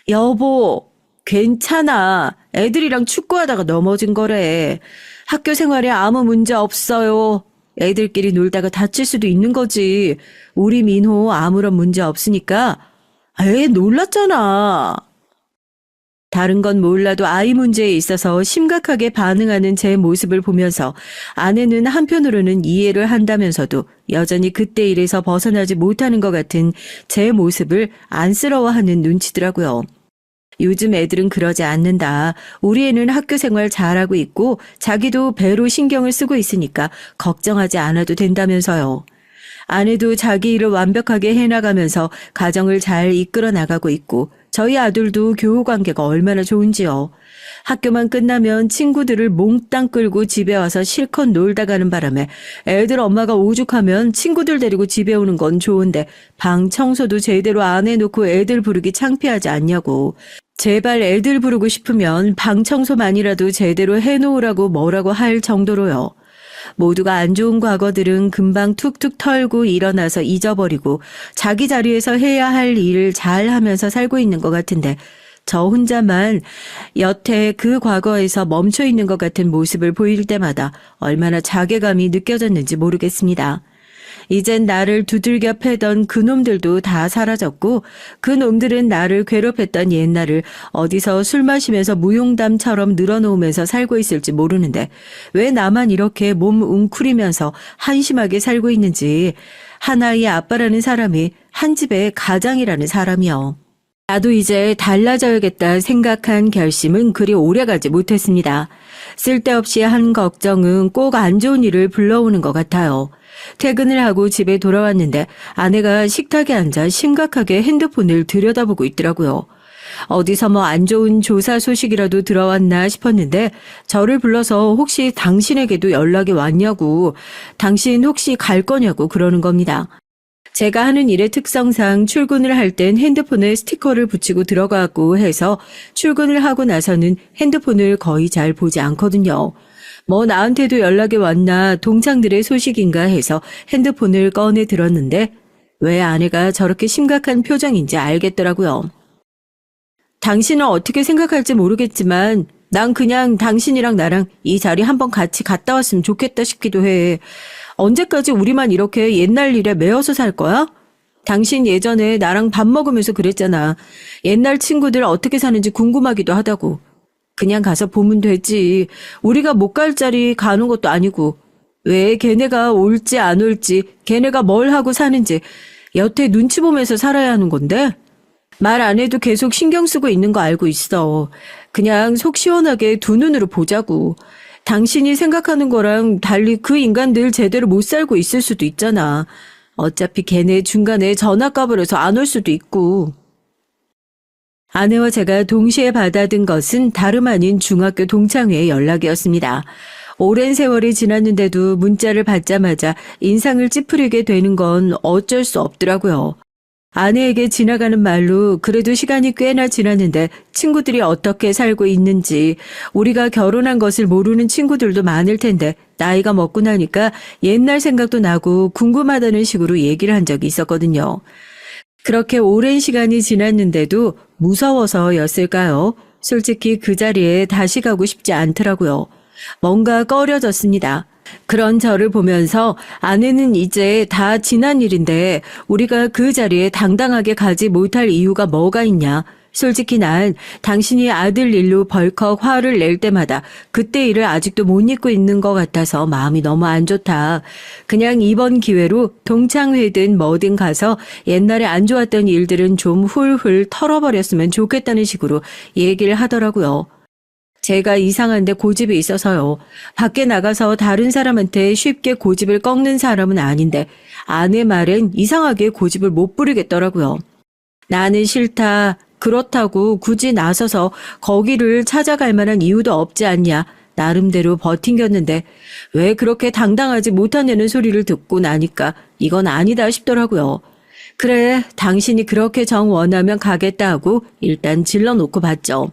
여보, 괜찮아. 애들이랑 축구하다가 넘어진 거래. 학교 생활에 아무 문제 없어요. 애들끼리 놀다가 다칠 수도 있는 거지. 우리 민호 아무런 문제 없으니까. 놀랐잖아. 다른 건 몰라도 아이 문제에 있어서 심각하게 반응하는 제 모습을 보면서 아내는 한편으로는 이해를 한다면서도 여전히 그때 일에서 벗어나지 못하는 것 같은 제 모습을 안쓰러워하는 눈치더라고요. 요즘 애들은 그러지 않는다. 우리 애는 학교 생활 잘하고 있고 자기도 배로 신경을 쓰고 있으니까 걱정하지 않아도 된다면서요. 아내도 자기 일을 완벽하게 해나가면서 가정을 잘 이끌어 나가고 있고 저희 아들도 교우 관계가 얼마나 좋은지요. 학교만 끝나면 친구들을 몽땅 끌고 집에 와서 실컷 놀다 가는 바람에 애들 엄마가 오죽하면 친구들 데리고 집에 오는 건 좋은데 방 청소도 제대로 안 해놓고 애들 부르기 창피하지 않냐고. 제발 애들 부르고 싶으면 방 청소만이라도 제대로 해놓으라고 뭐라고 할 정도로요. 모두가 안 좋은 과거들은 금방 툭툭 털고 일어나서 잊어버리고 자기 자리에서 해야 할 일을 잘 하면서 살고 있는 것 같은데 저 혼자만 여태 그 과거에서 멈춰 있는 것 같은 모습을 보일 때마다 얼마나 자괴감이 느껴졌는지 모르겠습니다. 이젠 나를 두들겨 패던 그 놈들도 다 사라졌고 그 놈들은 나를 괴롭혔던 옛날을 어디서 술 마시면서 무용담처럼 늘어놓으면서 살고 있을지 모르는데 왜 나만 이렇게 몸 웅크리면서 한심하게 살고 있는지. 하나의 아빠라는 사람이 한 집의 가장이라는 사람이요. 나도 이제 달라져야겠다 생각한 결심은 그리 오래가지 못했습니다. 쓸데없이 한 걱정은 꼭 안 좋은 일을 불러오는 것 같아요. 퇴근을 하고 집에 돌아왔는데 아내가 식탁에 앉아 심각하게 핸드폰을 들여다보고 있더라고요. 어디서 뭐 안 좋은 조사 소식이라도 들어왔나 싶었는데 저를 불러서 혹시 당신에게도 연락이 왔냐고, 당신 혹시 갈 거냐고 그러는 겁니다. 제가 하는 일의 특성상 출근을 할 땐 핸드폰에 스티커를 붙이고 들어가고 해서 출근을 하고 나서는 핸드폰을 거의 잘 보지 않거든요. 뭐 나한테도 연락이 왔나 동창들의 소식인가 해서 핸드폰을 꺼내 들었는데 왜 아내가 저렇게 심각한 표정인지 알겠더라고요. 당신은 어떻게 생각할지 모르겠지만 난 그냥 당신이랑 나랑 이 자리 한번 같이 갔다 왔으면 좋겠다 싶기도 해. 언제까지 우리만 이렇게 옛날 일에 매여서 살 거야? 당신 예전에 나랑 밥 먹으면서 그랬잖아. 옛날 친구들 어떻게 사는지 궁금하기도 하다고. 그냥 가서 보면 되지. 우리가 못 갈 자리 가는 것도 아니고. 왜 걔네가 올지 안 올지, 걔네가 뭘 하고 사는지 여태 눈치 보면서 살아야 하는 건데? 말 안 해도 계속 신경 쓰고 있는 거 알고 있어. 그냥 속 시원하게 두 눈으로 보자고. 당신이 생각하는 거랑 달리 그 인간들 제대로 못 살고 있을 수도 있잖아. 어차피 걔네 중간에 전화 까버려서 안 올 수도 있고. 아내와 제가 동시에 받아든 것은 다름 아닌 중학교 동창회의 연락이었습니다. 오랜 세월이 지났는데도 문자를 받자마자 인상을 찌푸리게 되는 건 어쩔 수 없더라고요. 아내에게 지나가는 말로 그래도 시간이 꽤나 지났는데 친구들이 어떻게 살고 있는지, 우리가 결혼한 것을 모르는 친구들도 많을 텐데 나이가 먹고 나니까 옛날 생각도 나고 궁금하다는 식으로 얘기를 한 적이 있었거든요. 그렇게 오랜 시간이 지났는데도 무서워서였을까요? 솔직히 그 자리에 다시 가고 싶지 않더라고요. 뭔가 꺼려졌습니다. 그런 저를 보면서 아내는 이제 다 지난 일인데 우리가 그 자리에 당당하게 가지 못할 이유가 뭐가 있냐. 솔직히 난 당신이 아들 일로 벌컥 화를 낼 때마다 그때 일을 아직도 못 잊고 있는 것 같아서 마음이 너무 안 좋다. 그냥 이번 기회로 동창회든 뭐든 가서 옛날에 안 좋았던 일들은 좀 훌훌 털어버렸으면 좋겠다는 식으로 얘기를 하더라고요. 제가 이상한데 고집이 있어서요. 밖에 나가서 다른 사람한테 쉽게 고집을 꺾는 사람은 아닌데 아내 말엔 이상하게 고집을 못 부리겠더라고요. 나는 싫다. 그렇다고 굳이 나서서 거기를 찾아갈 만한 이유도 없지 않냐. 나름대로 버팅겼는데 왜 그렇게 당당하지 못하냐는 소리를 듣고 나니까 이건 아니다 싶더라고요. 그래, 당신이 그렇게 정 원하면 가겠다 하고 일단 질러놓고 봤죠.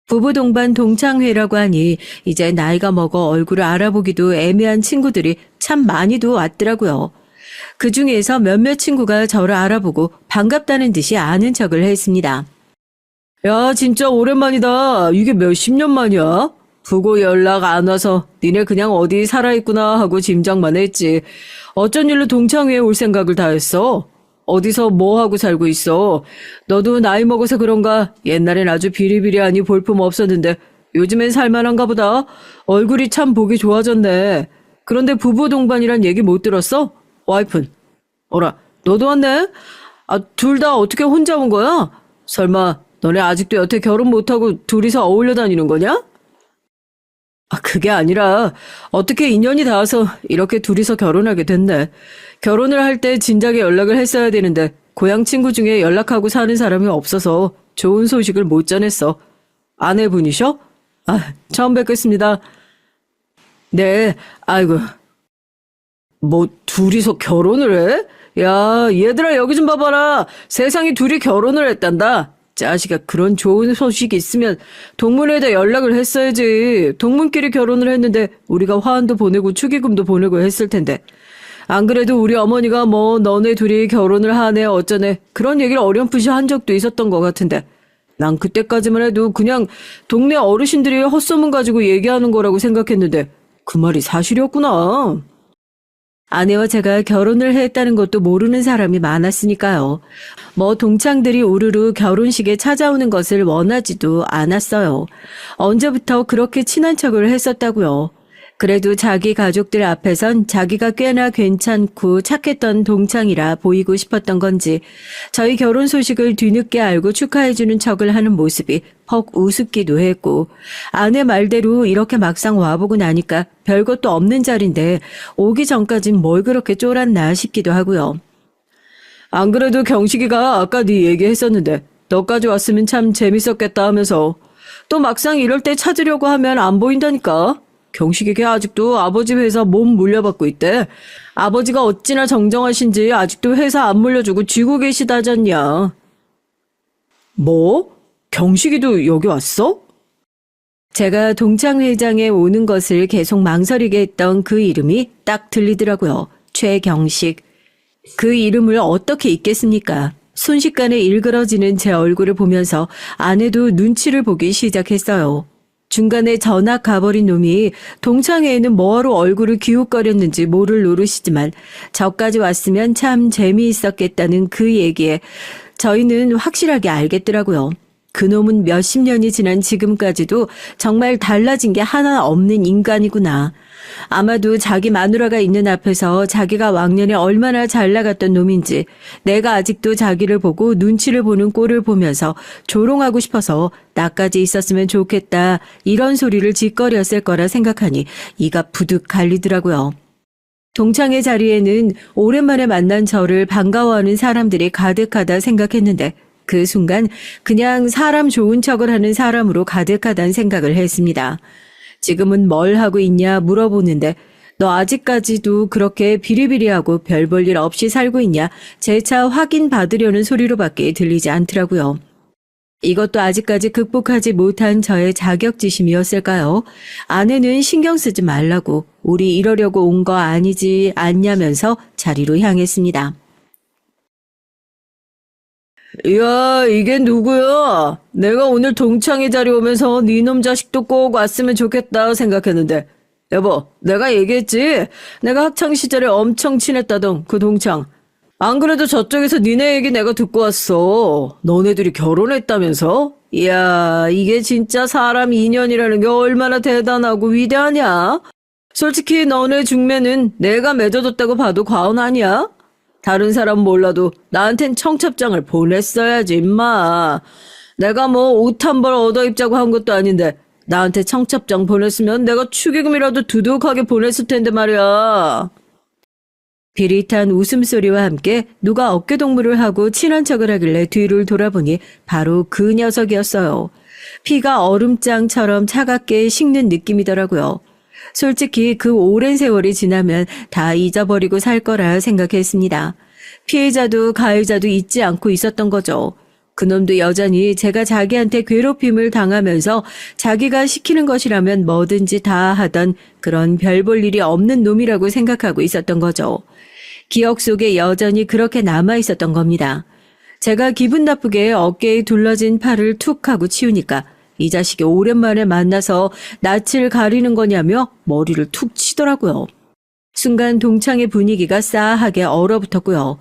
부부 동반 동창회라고 하니 이제 나이가 먹어 얼굴을 알아보기도 애매한 친구들이 참 많이도 왔더라고요. 그 중에서 몇몇 친구가 저를 알아보고 반갑다는 듯이 아는 척을 했습니다. 야, 진짜 오랜만이다. 이게 몇십 년 만이야? 부고 연락 안 와서 니네 그냥 어디 살아있구나 하고 짐작만 했지. 어쩐 일로 동창회에 올 생각을 다 했어? 어디서 뭐 하고 살고 있어? 너도 나이 먹어서 그런가? 옛날엔 아주 비리비리하니 볼품 없었는데 요즘엔 살만한가 보다. 얼굴이 참 보기 좋아졌네. 그런데 부부 동반이란 얘기 못 들었어? 와이프는? 어라, 너도 왔네? 아, 둘 다 어떻게 혼자 온 거야? 설마 너네 아직도 여태 결혼 못하고 둘이서 어울려 다니는 거냐? 아, 그게 아니라 어떻게 인연이 닿아서 이렇게 둘이서 결혼하게 됐네. 결혼을 할 때 진작에 연락을 했어야 되는데 고향 친구 중에 연락하고 사는 사람이 없어서 좋은 소식을 못 전했어. 아내분이셔? 아, 처음 뵙겠습니다. 네, 아이고. 뭐 둘이서 결혼을 해? 야, 얘들아 여기 좀 봐봐라. 세상에 둘이 결혼을 했단다. 자식아, 그런 좋은 소식이 있으면 동문회에다 연락을 했어야지. 동문끼리 결혼을 했는데 우리가 화환도 보내고 축의금도 보내고 했을 텐데. 안 그래도 우리 어머니가 뭐 너네 둘이 결혼을 하네 어쩌네 그런 얘기를 어렴풋이 한 적도 있었던 것 같은데 난 그때까지만 해도 그냥 동네 어르신들이 헛소문 가지고 얘기하는 거라고 생각했는데 그 말이 사실이었구나. 아내와 제가 결혼을 했다는 것도 모르는 사람이 많았으니까요. 뭐 동창들이 우르르 결혼식에 찾아오는 것을 원하지도 않았어요. 언제부터 그렇게 친한 척을 했었다고요. 그래도 자기 가족들 앞에선 자기가 꽤나 괜찮고 착했던 동창이라 보이고 싶었던 건지 저희 결혼 소식을 뒤늦게 알고 축하해주는 척을 하는 모습이 퍽 우습기도 했고 아내 말대로 이렇게 막상 와보고 나니까 별것도 없는 자리인데 오기 전까진 뭘 그렇게 쫄았나 싶기도 하고요. 안 그래도 경식이가 아까 네 얘기했었는데 너까지 왔으면 참 재밌었겠다 하면서 또 막상 이럴 때 찾으려고 하면 안 보인다니까. 경식이게 아직도 아버지 회사 몸 물려받고 있대. 아버지가 어찌나 정정하신지 아직도 회사 안 물려주고 쥐고 계시다잖냐. 뭐? 경식이도 여기 왔어? 제가 동창회장에 오는 것을 계속 망설이게 했던 그 이름이 딱 들리더라고요. 최경식. 그 이름을 어떻게 잊겠습니까? 순식간에 일그러지는 제 얼굴을 보면서 아내도 눈치를 보기 시작했어요. 중간에 전학 가버린 놈이 동창회에는 뭐하러 얼굴을 기웃거렸는지 모를 노릇이지만 저까지 왔으면 참 재미있었겠다는 그 얘기에 저희는 확실하게 알겠더라고요. 그놈은 몇십 년이 지난 지금까지도 정말 달라진 게 하나 없는 인간이구나. 아마도 자기 마누라가 있는 앞에서 자기가 왕년에 얼마나 잘 나갔던 놈인지 내가 아직도 자기를 보고 눈치를 보는 꼴을 보면서 조롱하고 싶어서 나까지 있었으면 좋겠다 이런 소리를 짓거렸을 거라 생각하니 이가 부득 갈리더라고요. 동창회 자리에는 오랜만에 만난 저를 반가워하는 사람들이 가득하다 생각했는데 그 순간 그냥 사람 좋은 척을 하는 사람으로 가득하다는 생각을 했습니다. 지금은 뭘 하고 있냐 물어보는데 너 아직까지도 그렇게 비리비리하고 별 볼 일 없이 살고 있냐 재차 확인 받으려는 소리로밖에 들리지 않더라고요. 이것도 아직까지 극복하지 못한 저의 자격지심이었을까요? 아내는 신경 쓰지 말라고 우리 이러려고 온 거 아니지 않냐면서 자리로 향했습니다. 야, 이게 누구야? 내가 오늘 동창회 자리 오면서 네 놈 자식도 꼭 왔으면 좋겠다 생각했는데. 여보, 내가 얘기했지? 내가 학창시절에 엄청 친했다던 그 동창. 안 그래도 저쪽에서 니네 얘기 내가 듣고 왔어. 너네들이 결혼했다면서? 이야, 이게 진짜 사람 인연이라는 게 얼마나 대단하고 위대하냐? 솔직히 너네 중매는 내가 맺어뒀다고 봐도 과언 아니야? 다른 사람 몰라도 나한텐 청첩장을 보냈어야지 임마. 내가 뭐 옷 한 벌 얻어 입자고 한 것도 아닌데 나한테 청첩장 보냈으면 내가 축의금이라도 두둑하게 보냈을 텐데 말이야. 비릿한 웃음소리와 함께 누가 어깨동무를 하고 친한 척을 하길래 뒤를 돌아보니 바로 그 녀석이었어요. 피가 얼음장처럼 차갑게 식는 느낌이더라고요. 솔직히 그 오랜 세월이 지나면 다 잊어버리고 살 거라 생각했습니다. 피해자도 가해자도 잊지 않고 있었던 거죠. 그놈도 여전히 제가 자기한테 괴롭힘을 당하면서 자기가 시키는 것이라면 뭐든지 다 하던 그런 별 볼 일이 없는 놈이라고 생각하고 있었던 거죠. 기억 속에 여전히 그렇게 남아 있었던 겁니다. 제가 기분 나쁘게 어깨에 둘러진 팔을 툭 하고 치우니까 이 자식이 오랜만에 만나서 낯을 가리는 거냐며 머리를 툭 치더라고요. 순간 동창의 분위기가 싸하게 얼어붙었고요.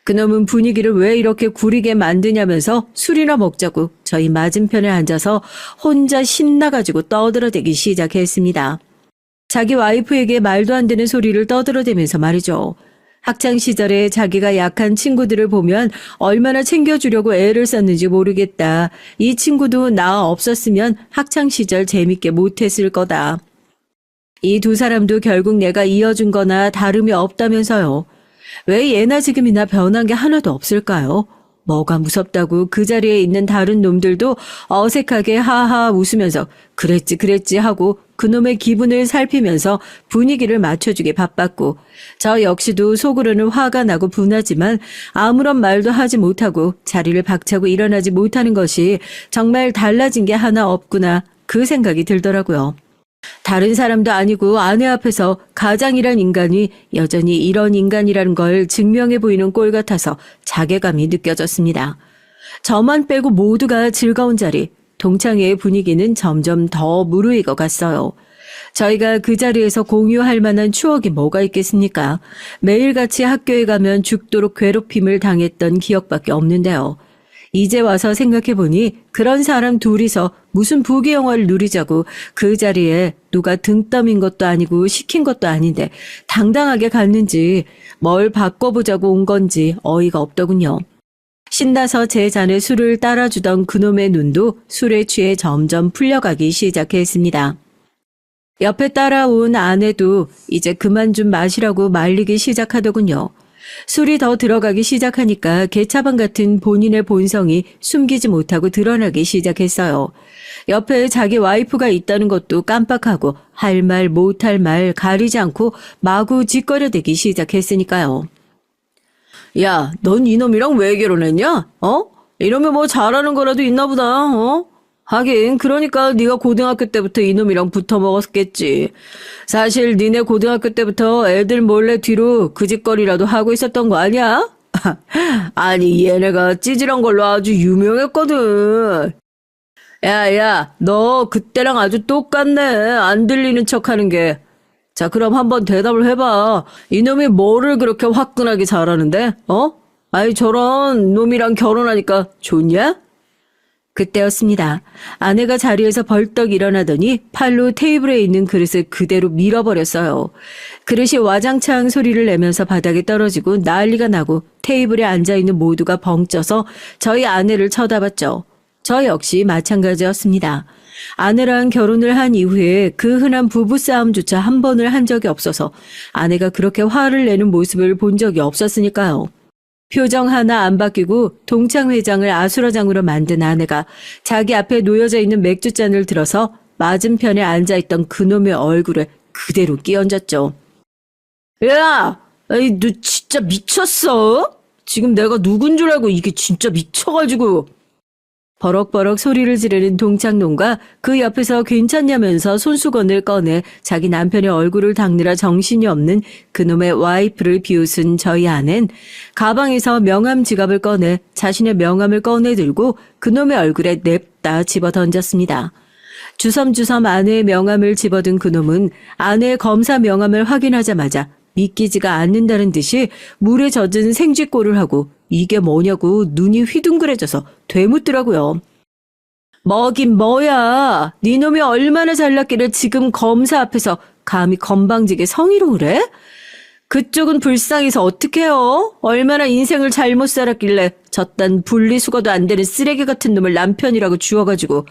그놈은 분위기를 왜 이렇게 구리게 만드냐면서 술이나 먹자고 저희 맞은편에 앉아서 혼자 신나가지고 떠들어대기 시작했습니다. 자기 와이프에게 말도 안 되는 소리를 떠들어대면서 말이죠. 학창시절에 자기가 약한 친구들을 보면 얼마나 챙겨주려고 애를 썼는지 모르겠다. 이 친구도 나 없었으면 학창시절 재밌게 못했을 거다. 이 두 사람도 결국 내가 이어준 거나 다름이 없다면서요. 왜 예나 지금이나 변한 게 하나도 없을까요? 뭐가 무섭다고 그 자리에 있는 다른 놈들도 어색하게 하하 웃으면서 그랬지 하고 그놈의 기분을 살피면서 분위기를 맞춰주기 바빴고 저 역시도 속으로는 화가 나고 분하지만 아무런 말도 하지 못하고 자리를 박차고 일어나지 못하는 것이 정말 달라진 게 하나 없구나 그 생각이 들더라고요. 다른 사람도 아니고 아내 앞에서 가장이란 인간이 여전히 이런 인간이라는 걸 증명해 보이는 꼴 같아서 자괴감이 느껴졌습니다. 저만 빼고 모두가 즐거운 자리, 동창회의 분위기는 점점 더 무르익어 갔어요. 저희가 그 자리에서 공유할 만한 추억이 뭐가 있겠습니까? 매일같이 학교에 가면 죽도록 괴롭힘을 당했던 기억밖에 없는데요. 이제 와서 생각해보니 그런 사람 둘이서 무슨 부귀영화를 누리자고 그 자리에 누가 등 떠민 것도 아니고 시킨 것도 아닌데 당당하게 갔는지 뭘 바꿔보자고 온 건지 어이가 없더군요. 신나서 제 잔에 술을 따라주던 그놈의 눈도 술에 취해 점점 풀려가기 시작했습니다. 옆에 따라온 아내도 이제 그만 좀 마시라고 말리기 시작하더군요. 술이 더 들어가기 시작하니까 개차반 같은 본인의 본성이 숨기지 못하고 드러나기 시작했어요. 옆에 자기 와이프가 있다는 것도 깜빡하고 할 말 못할 말 가리지 않고 마구 짓거려대기 시작했으니까요. 야, 넌 이놈이랑 왜 결혼했냐? 이러면 뭐 잘하는 거라도 있나 보다, 하긴 그러니까 네가 고등학교 때부터 이놈이랑 붙어 먹었겠지. 사실 니네 고등학교 때부터 애들 몰래 뒤로 그 짓거리라도 하고 있었던 거 아니야? 아니 얘네가 찌질한 걸로 아주 유명했거든. 야, 너 그때랑 아주 똑같네. 안 들리는 척하는 게. 자, 그럼 한번 대답을 해봐. 이놈이 뭐를 그렇게 화끈하게 잘하는데? 아이 저런 놈이랑 결혼하니까 좋냐? 그때였습니다. 아내가 자리에서 벌떡 일어나더니 팔로 테이블에 있는 그릇을 그대로 밀어버렸어요. 그릇이 와장창 소리를 내면서 바닥에 떨어지고 난리가 나고 테이블에 앉아있는 모두가 벙쪄서 저희 아내를 쳐다봤죠. 저 역시 마찬가지였습니다. 아내랑 결혼을 한 이후에 그 흔한 부부싸움조차 한 번을 한 적이 없어서 아내가 그렇게 화를 내는 모습을 본 적이 없었으니까요. 표정 하나 안 바뀌고 동창회장을 아수라장으로 만든 아내가 자기 앞에 놓여져 있는 맥주잔을 들어서 맞은편에 앉아있던 그놈의 얼굴에 그대로 끼얹었죠. 야! 에이, 너 진짜 미쳤어? 지금 내가 누군 줄 알고 이게 진짜 미쳐가지고. 버럭버럭 소리를 지르는 동창놈과 그 옆에서 괜찮냐면서 손수건을 꺼내 자기 남편의 얼굴을 닦느라 정신이 없는 그놈의 와이프를 비웃은 저희 아낸 가방에서 명함 지갑을 꺼내 자신의 명함을 꺼내 들고 그놈의 얼굴에 냅다 집어던졌습니다. 주섬주섬 아내의 명함을 집어든 그놈은 아내의 검사 명함을 확인하자마자 믿기지가 않는다는 듯이 물에 젖은 생쥐꼴을 하고 이게 뭐냐고 눈이 휘둥그레져서 되묻더라고요. 뭐긴 뭐야. 네 놈이 얼마나 잘났기를 지금 검사 앞에서 감히 건방지게 성희롱을 해? 그쪽은 불쌍해서 어떡해요? 얼마나 인생을 잘못 살았길래 저딴 분리수거도 안 되는 쓰레기 같은 놈을 남편이라고 주워가지고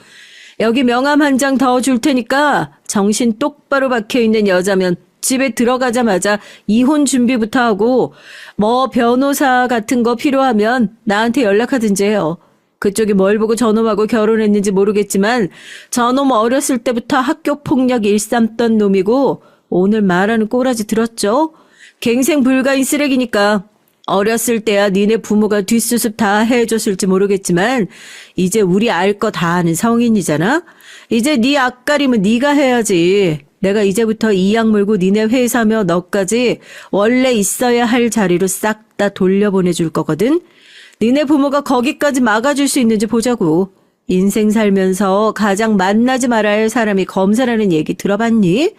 여기 명함 한 장 더 줄 테니까 정신 똑바로 박혀있는 여자면 집에 들어가자마자 이혼 준비부터 하고 뭐 변호사 같은 거 필요하면 나한테 연락하든지 해요. 그쪽이 뭘 보고 저놈하고 결혼했는지 모르겠지만 저놈 어렸을 때부터 학교 폭력 일삼던 놈이고 오늘 말하는 꼬라지 들었죠? 갱생 불가인 쓰레기니까 어렸을 때야 니네 부모가 뒷수습 다 해줬을지 모르겠지만 이제 우리 알 거 다 아는 성인이잖아? 이제 네 앞가림은 네가 해야지. 내가 이제부터 이 약 물고 니네 회사며 너까지 원래 있어야 할 자리로 싹 다 돌려보내줄 거거든. 니네 부모가 거기까지 막아줄 수 있는지 보자고. 인생 살면서 가장 만나지 말아야 할 사람이 검사라는 얘기 들어봤니?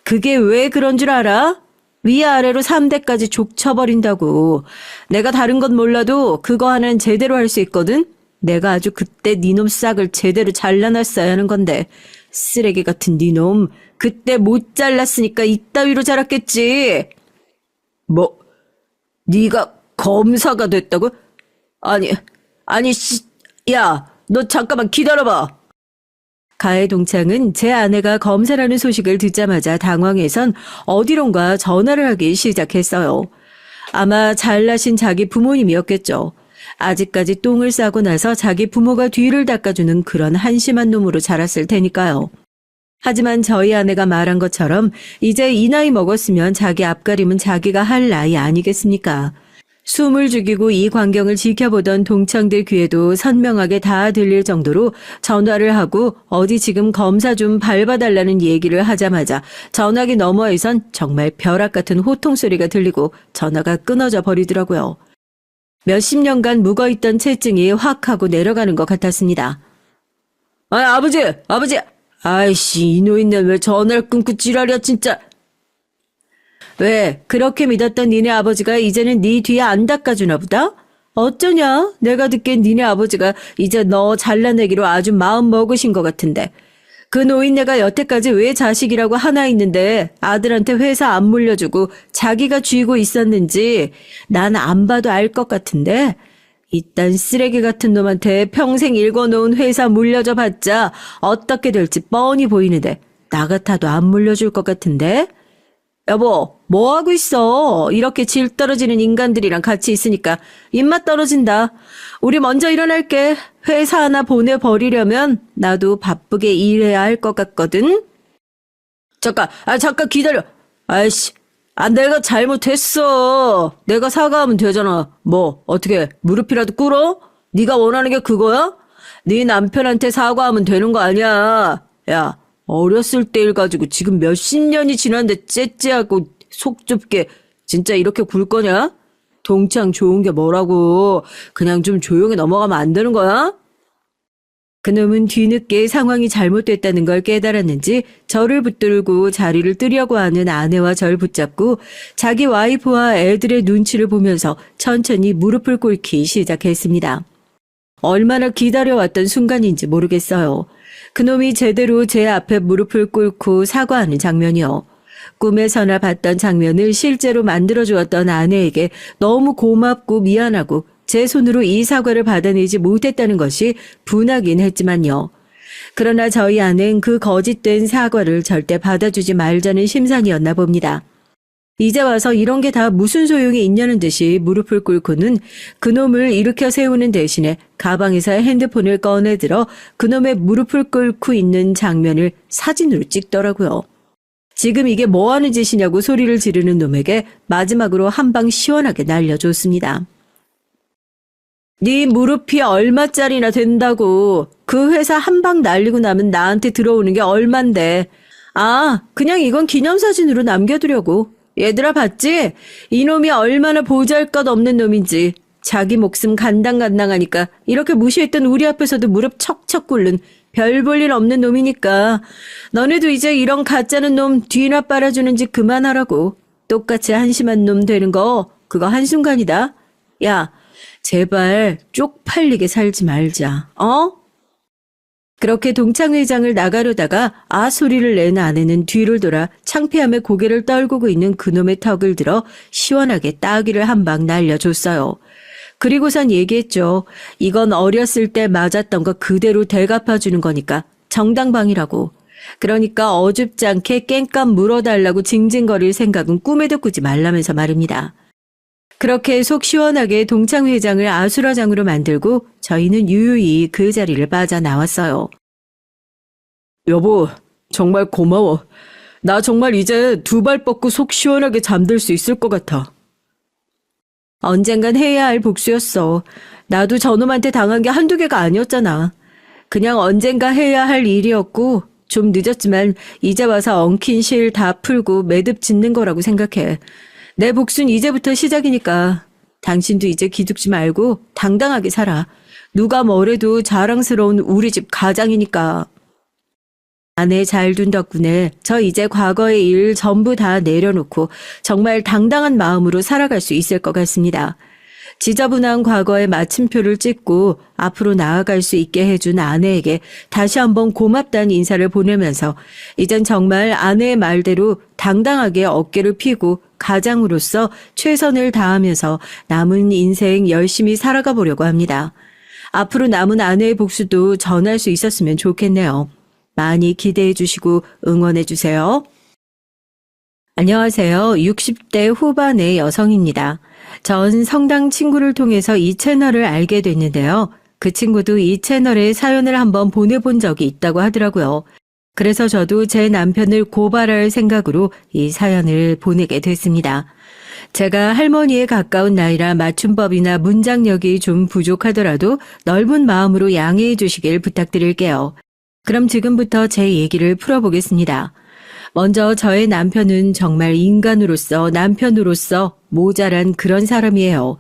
그게 왜 그런 줄 알아? 위아래로 3대까지 족쳐버린다고. 내가 다른 건 몰라도 그거 하나는 제대로 할 수 있거든. 내가 아주 그때 니놈 싹을 제대로 잘라놨어야 하는 건데 쓰레기 같은 니놈 그때 못 잘랐으니까 이따위로 자랐겠지. 뭐 네가 검사가 됐다고? 야, 너 잠깐만 기다려봐. 가해 동창은 제 아내가 검사라는 소식을 듣자마자 당황해선 어디론가 전화를 하기 시작했어요. 아마 잘나신 자기 부모님이었겠죠. 아직까지 똥을 싸고 나서 자기 부모가 뒤를 닦아주는 그런 한심한 놈으로 자랐을 테니까요. 하지만 저희 아내가 말한 것처럼 이제 이 나이 먹었으면 자기 앞가림은 자기가 할 나이 아니겠습니까? 숨을 죽이고 이 광경을 지켜보던 동창들 귀에도 선명하게 다 들릴 정도로 전화를 하고 어디 지금 검사 좀 밟아달라는 얘기를 하자마자 전화기 너머에선 정말 벼락 같은 호통 소리가 들리고 전화가 끊어져 버리더라고요. 몇십 년간 묵어있던 채증이 확 하고 내려가는 것 같았습니다. 아버지! 아이씨, 이 노인네 왜 전화를 끊고 지랄이야 진짜. 왜 그렇게 믿었던 니네 아버지가 이제는 네 뒤에 안 닦아주나 보다? 어쩌냐? 내가 듣기엔 니네 아버지가 이제 너 잘라내기로 아주 마음 먹으신 것 같은데. 그 노인네가 여태까지 왜 자식이라고 하나 있는데 아들한테 회사 안 물려주고 자기가 쥐고 있었는지 난 안 봐도 알 것 같은데. 이딴 쓰레기 같은 놈한테 평생 읽어놓은 회사 물려줘 봤자 어떻게 될지 뻔히 보이는데 나 같아도 안 물려줄 것 같은데? 여보, 뭐 하고 있어? 이렇게 질 떨어지는 인간들이랑 같이 있으니까 입맛 떨어진다. 우리 먼저 일어날게. 회사 하나 보내버리려면 나도 바쁘게 일해야 할 것 같거든? 잠깐 기다려. 아이씨, 내가 잘못했어. 내가 사과하면 되잖아. 뭐, 어떻게, 무릎이라도 꿇어? 네가 원하는 게 그거야? 네 남편한테 사과하면 되는 거 아니야. 야, 어렸을 때 일 가지고 지금 몇십 년이 지났는데 째째하고 속 좁게 진짜 이렇게 굴 거냐? 동창 좋은 게 뭐라고. 그냥 좀 조용히 넘어가면 안 되는 거야? 그놈은 뒤늦게 상황이 잘못됐다는 걸 깨달았는지 저를 붙들고 자리를 뜨려고 하는 아내와 절 붙잡고 자기 와이프와 애들의 눈치를 보면서 천천히 무릎을 꿇기 시작했습니다. 얼마나 기다려왔던 순간인지 모르겠어요. 그놈이 제대로 제 앞에 무릎을 꿇고 사과하는 장면이요. 꿈에서나 봤던 장면을 실제로 만들어주었던 아내에게 너무 고맙고 미안하고 제 손으로 이 사과를 받아내지 못했다는 것이 분하긴 했지만요. 그러나 저희 아내는 그 거짓된 사과를 절대 받아주지 말자는 심산이었나 봅니다. 이제 와서 이런 게 다 무슨 소용이 있냐는 듯이 무릎을 꿇고는 그놈을 일으켜 세우는 대신에 가방에서 핸드폰을 꺼내들어 그놈의 무릎을 꿇고 있는 장면을 사진으로 찍더라고요. 지금 이게 뭐하는 짓이냐고 소리를 지르는 놈에게 마지막으로 한 방 시원하게 날려줬습니다. 네 무릎이 얼마짜리나 된다고. 그 회사 한 방 날리고 나면 나한테 들어오는 게 얼만데. 그냥 이건 기념사진으로 남겨두려고. 얘들아 봤지? 이놈이 얼마나 보잘것없는 놈인지. 자기 목숨 간당간당하니까 이렇게 무시했던 우리 앞에서도 무릎 척척 꿇는 별 볼 일 없는 놈이니까 너네도 이제 이런 가짜는 놈 뒤나 빨아주는 짓 그만하라고. 똑같이 한심한 놈 되는 거 그거 한순간이다. 야, 제발 쪽팔리게 살지 말자. 그렇게 동창회장을 나가려다가 소리를 낸 아내는 뒤를 돌아 창피함에 고개를 떨구고 있는 그놈의 턱을 들어 시원하게 따귀를 한 방 날려줬어요. 그리고선 얘기했죠. 이건 어렸을 때 맞았던 거 그대로 되갚아주는 거니까 정당방위라고. 그러니까 어줍지 않게 깽값 물어달라고 징징거릴 생각은 꿈에도 꾸지 말라면서 말입니다. 그렇게 속 시원하게 동창회장을 아수라장으로 만들고 저희는 유유히 그 자리를 빠져나왔어요. 여보, 정말 고마워. 나 정말 이제 두 발 뻗고 속 시원하게 잠들 수 있을 것 같아. 언젠간 해야 할 복수였어. 나도 저놈한테 당한 게 한두 개가 아니었잖아. 그냥 언젠가 해야 할 일이었고 좀 늦었지만 이제 와서 엉킨 실 다 풀고 매듭 짓는 거라고 생각해. 내 복수는 이제부터 시작이니까 당신도 이제 기죽지 말고 당당하게 살아. 누가 뭐래도 자랑스러운 우리 집 가장이니까. 아내 잘 둔 덕분에 저 이제 과거의 일 전부 다 내려놓고 정말 당당한 마음으로 살아갈 수 있을 것 같습니다. 지저분한 과거에 마침표를 찍고 앞으로 나아갈 수 있게 해준 아내에게 다시 한번 고맙다는 인사를 보내면서 이젠 정말 아내의 말대로 당당하게 어깨를 펴고 가장으로서 최선을 다하면서 남은 인생 열심히 살아가 보려고 합니다. 앞으로 남은 아내의 복수도 전할 수 있었으면 좋겠네요. 많이 기대해 주시고 응원해 주세요. 안녕하세요. 60대 후반의 여성입니다. 전 성당 친구를 통해서 이 채널을 알게 됐는데요. 그 친구도 이 채널에 사연을 한번 보내본 적이 있다고 하더라고요. 그래서 저도 제 남편을 고발할 생각으로 이 사연을 보내게 됐습니다. 제가 할머니에 가까운 나이라 맞춤법이나 문장력이 좀 부족하더라도 넓은 마음으로 양해해 주시길 부탁드릴게요. 그럼 지금부터 제 얘기를 풀어보겠습니다. 먼저 저의 남편은 정말 인간으로서 남편으로서 모자란 그런 사람이에요.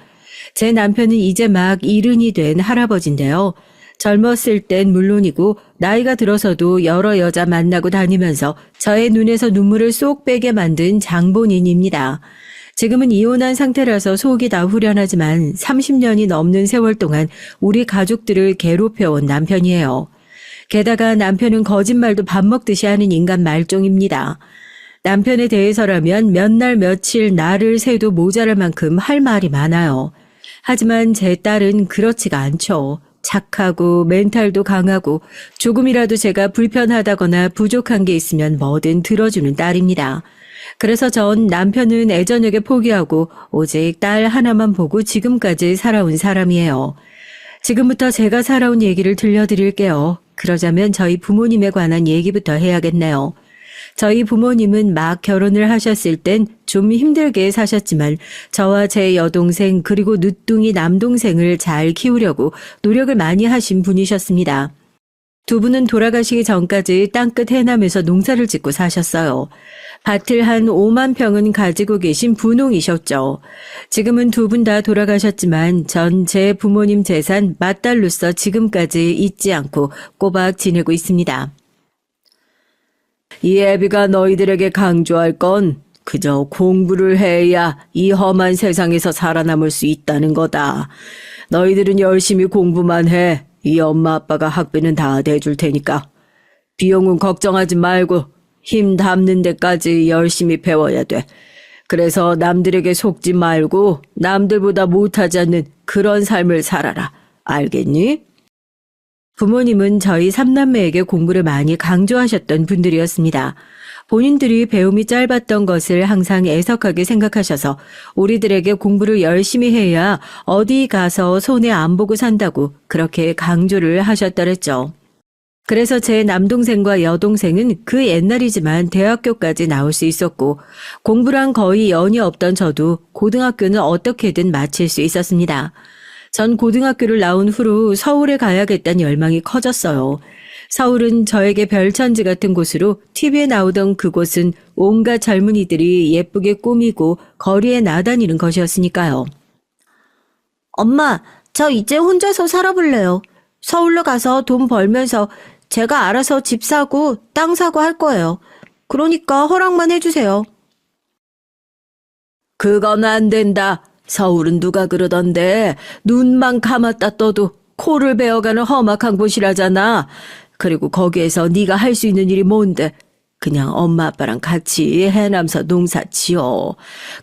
제 남편은 이제 막 70이 된 할아버지인데요. 젊었을 땐 물론이고 나이가 들어서도 여러 여자 만나고 다니면서 저의 눈에서 눈물을 쏙 빼게 만든 장본인입니다. 지금은 이혼한 상태라서 속이 다 후련하지만 30년이 넘는 세월 동안 우리 가족들을 괴롭혀온 남편이에요. 게다가 남편은 거짓말도 밥 먹듯이 하는 인간 말종입니다. 남편에 대해서라면 몇 날 며칠 날을 새도 모자랄 만큼 할 말이 많아요. 하지만 제 딸은 그렇지가 않죠. 착하고 멘탈도 강하고 조금이라도 제가 불편하다거나 부족한 게 있으면 뭐든 들어주는 딸입니다. 그래서 전 남편은 애저녁에 포기하고 오직 딸 하나만 보고 지금까지 살아온 사람이에요. 지금부터 제가 살아온 얘기를 들려드릴게요. 그러자면 저희 부모님에 관한 얘기부터 해야겠네요. 저희 부모님은 막 결혼을 하셨을 땐 좀 힘들게 사셨지만 저와 제 여동생 그리고 늦둥이 남동생을 잘 키우려고 노력을 많이 하신 분이셨습니다. 두 분은 돌아가시기 전까지 땅끝 해남에서 농사를 짓고 사셨어요. 밭을 한 5만 평은 가지고 계신 분홍이셨죠. 지금은 두 분 다 돌아가셨지만 전 제 부모님 재산 맏딸로서 지금까지 잊지 않고 꼬박 지내고 있습니다. 이 애비가 너희들에게 강조할 건 그저 공부를 해야 이 험한 세상에서 살아남을 수 있다는 거다. 너희들은 열심히 공부만 해. 이 엄마 아빠가 학비는 다 대줄 테니까. 비용은 걱정하지 말고 힘 담는 데까지 열심히 배워야 돼. 그래서 남들에게 속지 말고 남들보다 못하지 않는 그런 삶을 살아라. 알겠니? 부모님은 저희 삼남매에게 공부를 많이 강조하셨던 분들이었습니다. 본인들이 배움이 짧았던 것을 항상 애석하게 생각하셔서 우리들에게 공부를 열심히 해야 어디 가서 손해 안 보고 산다고 그렇게 강조를 하셨더랬죠. 그래서 제 남동생과 여동생은 그 옛날이지만 대학교까지 나올 수 있었고 공부랑 거의 연이 없던 저도 고등학교는 어떻게든 마칠 수 있었습니다. 전 고등학교를 나온 후로 서울에 가야겠다는 열망이 커졌어요. 서울은 저에게 별천지 같은 곳으로 TV에 나오던 그곳은 온갖 젊은이들이 예쁘게 꾸미고 거리에 나다니는 것이었으니까요. 엄마, 저 이제 혼자서 살아볼래요. 서울로 가서 돈 벌면서 제가 알아서 집 사고 땅 사고 할 거예요. 그러니까 허락만 해주세요. 그건 안 된다. 서울은 누가 그러던데 눈만 감았다 떠도 코를 베어가는 험악한 곳이라잖아. 그리고 거기에서 네가 할 수 있는 일이 뭔데? 그냥 엄마 아빠랑 같이 해남서 농사 지어.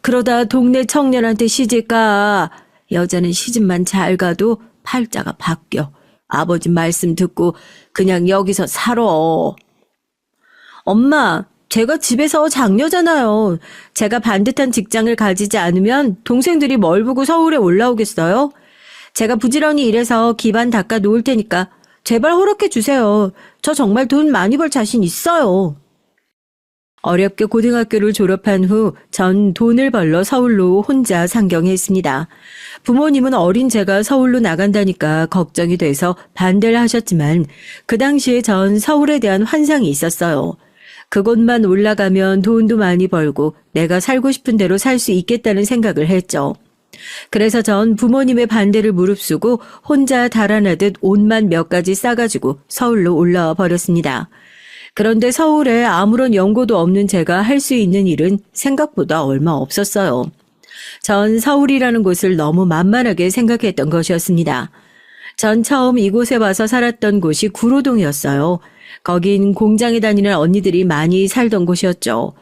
그러다 동네 청년한테 시집가. 여자는 시집만 잘 가도 팔자가 바뀌어. 아버지 말씀 듣고 그냥 여기서 살아. 엄마, 제가 집에서 장녀잖아요. 제가 반듯한 직장을 가지지 않으면 동생들이 뭘 보고 서울에 올라오겠어요? 제가 부지런히 일해서 기반 닦아 놓을 테니까 제발 허락해 주세요. 저 정말 돈 많이 벌 자신 있어요. 어렵게 고등학교를 졸업한 후 전 돈을 벌러 서울로 혼자 상경했습니다. 부모님은 어린 제가 서울로 나간다니까 걱정이 돼서 반대를 하셨지만 그 당시에 전 서울에 대한 환상이 있었어요. 그곳만 올라가면 돈도 많이 벌고 내가 살고 싶은 대로 살 수 있겠다는 생각을 했죠. 그래서 전 부모님의 반대를 무릅쓰고 혼자 달아나듯 옷만 몇 가지 싸가지고 서울로 올라와 버렸습니다. 그런데 서울에 아무런 연고도 없는 제가 할 수 있는 일은 생각보다 얼마 없었어요. 전 서울이라는 곳을 너무 만만하게 생각했던 것이었습니다. 전 처음 이곳에 와서 살았던 곳이 구로동이었어요. 거긴 공장에 다니는 언니들이 많이 살던 곳이었죠.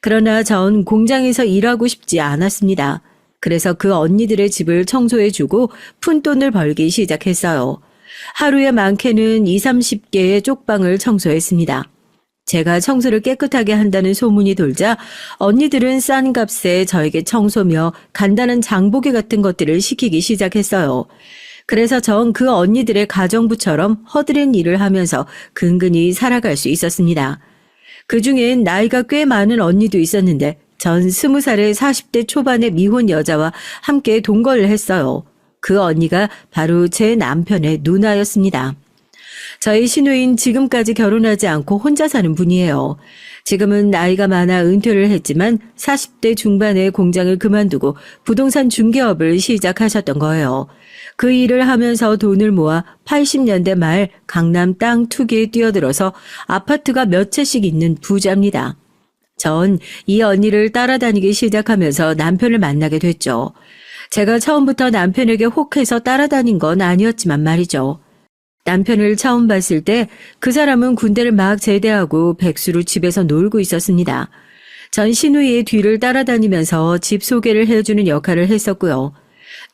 그러나 전 공장에서 일하고 싶지 않았습니다. 그래서 그 언니들의 집을 청소해주고 푼돈을 벌기 시작했어요. 하루에 많게는 20, 30개의 쪽방을 청소했습니다. 제가 청소를 깨끗하게 한다는 소문이 돌자 언니들은 싼 값에 저에게 청소며 간단한 장보기 같은 것들을 시키기 시작했어요. 그래서 전 그 언니들의 가정부처럼 허드렛 일을 하면서 근근히 살아갈 수 있었습니다. 그중엔 나이가 꽤 많은 언니도 있었는데 전 20살의 40대 초반의 미혼 여자와 함께 동거를 했어요. 그 언니가 바로 제 남편의 누나였습니다. 저희 시누이는 지금까지 결혼하지 않고 혼자 사는 분이에요. 지금은 나이가 많아 은퇴를 했지만 40대 중반에 공장을 그만두고 부동산 중개업을 시작하셨던 거예요. 그 일을 하면서 돈을 모아 80년대 말 강남 땅 투기에 뛰어들어서 아파트가 몇 채씩 있는 부자입니다. 전 이 언니를 따라다니기 시작하면서 남편을 만나게 됐죠. 제가 처음부터 남편에게 혹해서 따라다닌 건 아니었지만 말이죠. 남편을 처음 봤을 때 그 사람은 군대를 막 제대하고 백수로 집에서 놀고 있었습니다. 전 시누이의 뒤를 따라다니면서 집 소개를 해주는 역할을 했었고요.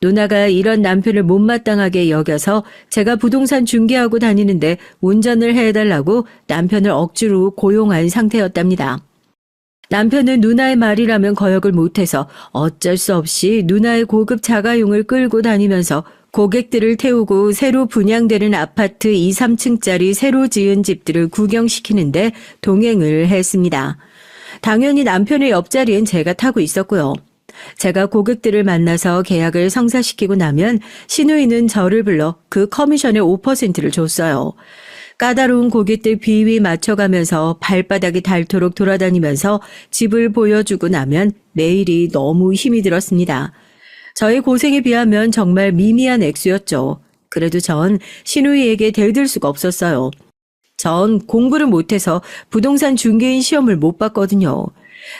누나가 이런 남편을 못마땅하게 여겨서 제가 부동산 중개하고 다니는데 운전을 해달라고 남편을 억지로 고용한 상태였답니다. 남편은 누나의 말이라면 거역을 못해서 어쩔 수 없이 누나의 고급 자가용을 끌고 다니면서 고객들을 태우고 새로 분양되는 아파트 2, 3층짜리 새로 지은 집들을 구경시키는데 동행을 했습니다. 당연히 남편의 옆자리엔 제가 타고 있었고요. 제가 고객들을 만나서 계약을 성사시키고 나면 시누이는 저를 불러 그 커미션의 5%를 줬어요. 까다로운 고객들 비위 맞춰가면서 발바닥이 닳도록 돌아다니면서 집을 보여주고 나면 매일이 너무 힘이 들었습니다. 저의 고생에 비하면 정말 미미한 액수였죠. 그래도 전 시누이에게 대들 수가 없었어요. 전 공부를 못해서 부동산 중개인 시험을 못 봤거든요.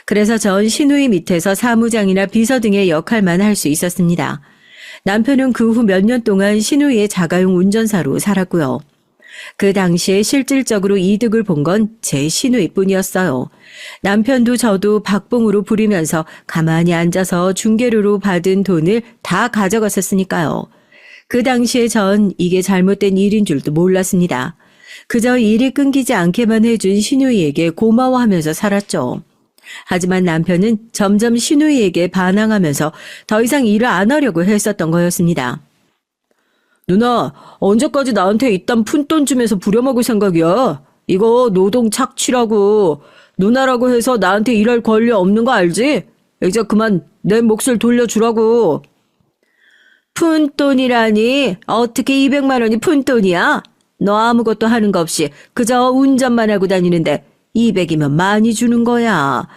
그래서 전 시누이 밑에서 사무장이나 비서 등의 역할만 할 수 있었습니다. 남편은 그 후 몇 년 동안 시누이의 자가용 운전사로 살았고요. 그 당시에 실질적으로 이득을 본 건 제 시누이뿐이었어요. 남편도 저도 박봉으로 부리면서 가만히 앉아서 중개료로 받은 돈을 다 가져갔었으니까요. 그 당시에 전 이게 잘못된 일인 줄도 몰랐습니다. 그저 일이 끊기지 않게만 해준 시누이에게 고마워하면서 살았죠. 하지만 남편은 점점 시누이에게 반항하면서 더 이상 일을 안 하려고 했었던 거였습니다. 누나, 언제까지 나한테 이딴 푼돈 주면서 부려먹을 생각이야? 이거 노동 착취라고. 누나라고 해서 나한테 일할 권리 없는 거 알지? 이제 그만 내 몫을 돌려주라고. 푼돈이라니? 어떻게 200만 원이 푼돈이야? 너 아무것도 하는 거 없이 그저 운전만 하고 다니는데 200이면 많이 주는 거야.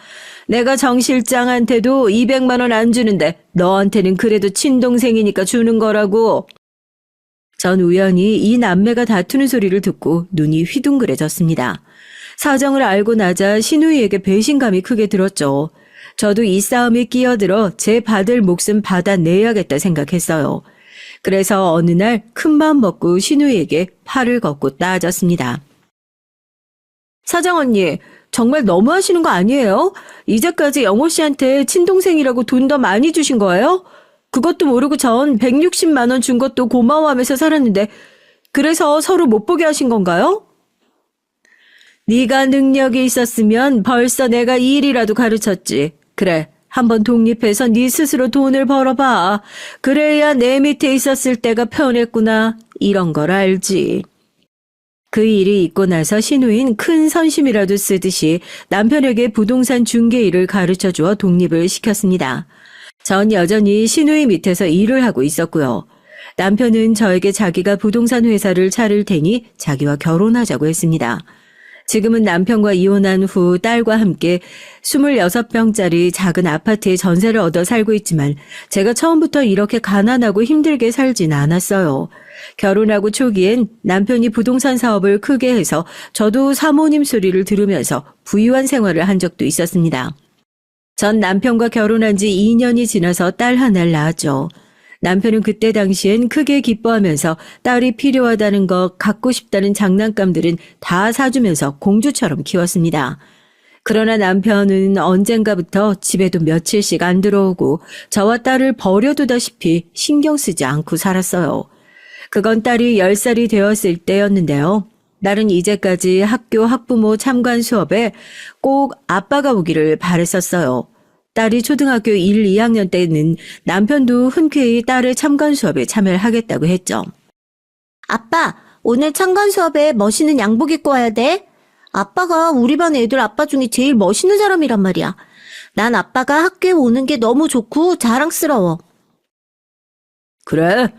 내가 정 실장한테도 200만 원 안 주는데 너한테는 그래도 친동생이니까 주는 거라고. 전 우연히 이 남매가 다투는 소리를 듣고 눈이 휘둥그레졌습니다. 사정을 알고 나자 시누이에게 배신감이 크게 들었죠. 저도 이 싸움에 끼어들어 제 받을 몫은 받아내야겠다 생각했어요. 그래서 어느 날 큰마음 먹고 시누이에게 팔을 걷고 따졌습니다. 사장 언니, 정말 너무하시는 거 아니에요? 이제까지 영호 씨한테 친동생이라고 돈 더 많이 주신 거예요? 그것도 모르고 전 160만 원 준 것도 고마워하면서 살았는데 그래서 서로 못 보게 하신 건가요? 네가 능력이 있었으면 벌써 내가 일이라도 가르쳤지. 그래, 한번 독립해서 네 스스로 돈을 벌어봐. 그래야 내 밑에 있었을 때가 편했구나. 이런 걸 알지. 그 일이 있고 나서 시누이는 큰 선심이라도 쓰듯이 남편에게 부동산 중개 일을 가르쳐주어 독립을 시켰습니다. 전 여전히 시누이 밑에서 일을 하고 있었고요. 남편은 저에게 자기가 부동산 회사를 차릴 테니 자기와 결혼하자고 했습니다. 지금은 남편과 이혼한 후 딸과 함께 26평짜리 작은 아파트에 전세를 얻어 살고 있지만 제가 처음부터 이렇게 가난하고 힘들게 살진 않았어요. 결혼하고 초기엔 남편이 부동산 사업을 크게 해서 저도 사모님 소리를 들으면서 부유한 생활을 한 적도 있었습니다. 전 남편과 결혼한 지 2년이 지나서 딸 하나를 낳았죠. 남편은 그때 당시엔 크게 기뻐하면서 딸이 필요하다는 것, 갖고 싶다는 장난감들은 다 사주면서 공주처럼 키웠습니다. 그러나 남편은 언젠가부터 집에도 며칠씩 안 들어오고 저와 딸을 버려두다시피 신경 쓰지 않고 살았어요. 그건 딸이 10살이 되었을 때였는데요. 딸은 이제까지 학교 학부모 참관 수업에 꼭 아빠가 오기를 바랬었어요. 딸이 초등학교 1, 2학년 때는 남편도 흔쾌히 딸의 참관 수업에 참여를 하겠다고 했죠. 아빠, 오늘 참관 수업에 멋있는 양복 입고 와야 돼. 아빠가 우리 반 애들 아빠 중에 제일 멋있는 사람이란 말이야. 난 아빠가 학교에 오는 게 너무 좋고 자랑스러워. 그래,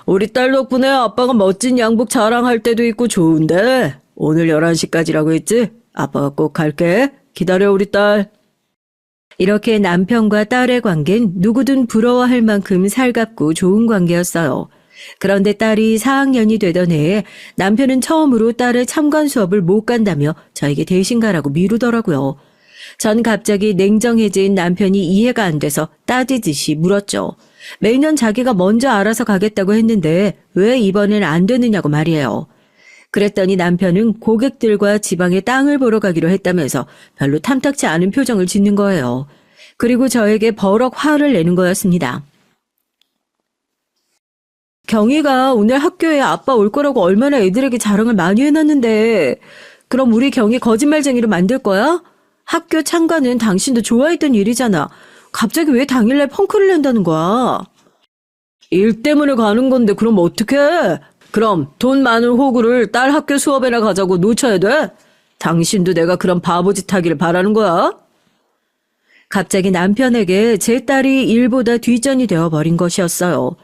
우리 딸 덕분에 아빠가 멋진 양복 자랑할 때도 있고 좋은데 오늘 11시까지라고 했지? 아빠가 꼭 갈게. 기다려 우리 딸. 이렇게 남편과 딸의 관계는 누구든 부러워할 만큼 살갑고 좋은 관계였어요. 그런데 딸이 4학년이 되던 해에 남편은 처음으로 딸의 참관 수업을 못 간다며 저에게 대신 가라고 미루더라고요. 전 갑자기 냉정해진 남편이 이해가 안 돼서 따지듯이 물었죠. 매년 자기가 먼저 알아서 가겠다고 했는데 왜 이번엔 안 되느냐고 말이에요. 그랬더니 남편은 고객들과 지방에 땅을 보러 가기로 했다면서 별로 탐탁치 않은 표정을 짓는 거예요. 그리고 저에게 버럭 화를 내는 거였습니다. 경희가 오늘 학교에 아빠 올 거라고 얼마나 애들에게 자랑을 많이 해놨는데 그럼 우리 경희 거짓말쟁이로 만들 거야? 학교 참가는 당신도 좋아했던 일이잖아. 갑자기 왜 당일날 펑크를 낸다는 거야? 일 때문에 가는 건데 그럼 어떡해? 그럼 돈 많은 호구를 딸 학교 수업에나 가자고 놓쳐야 돼? 당신도 내가 그런 바보짓 하기를 바라는 거야? 갑자기 남편에게 제 딸이 일보다 뒷전이 되어버린 것이었어요.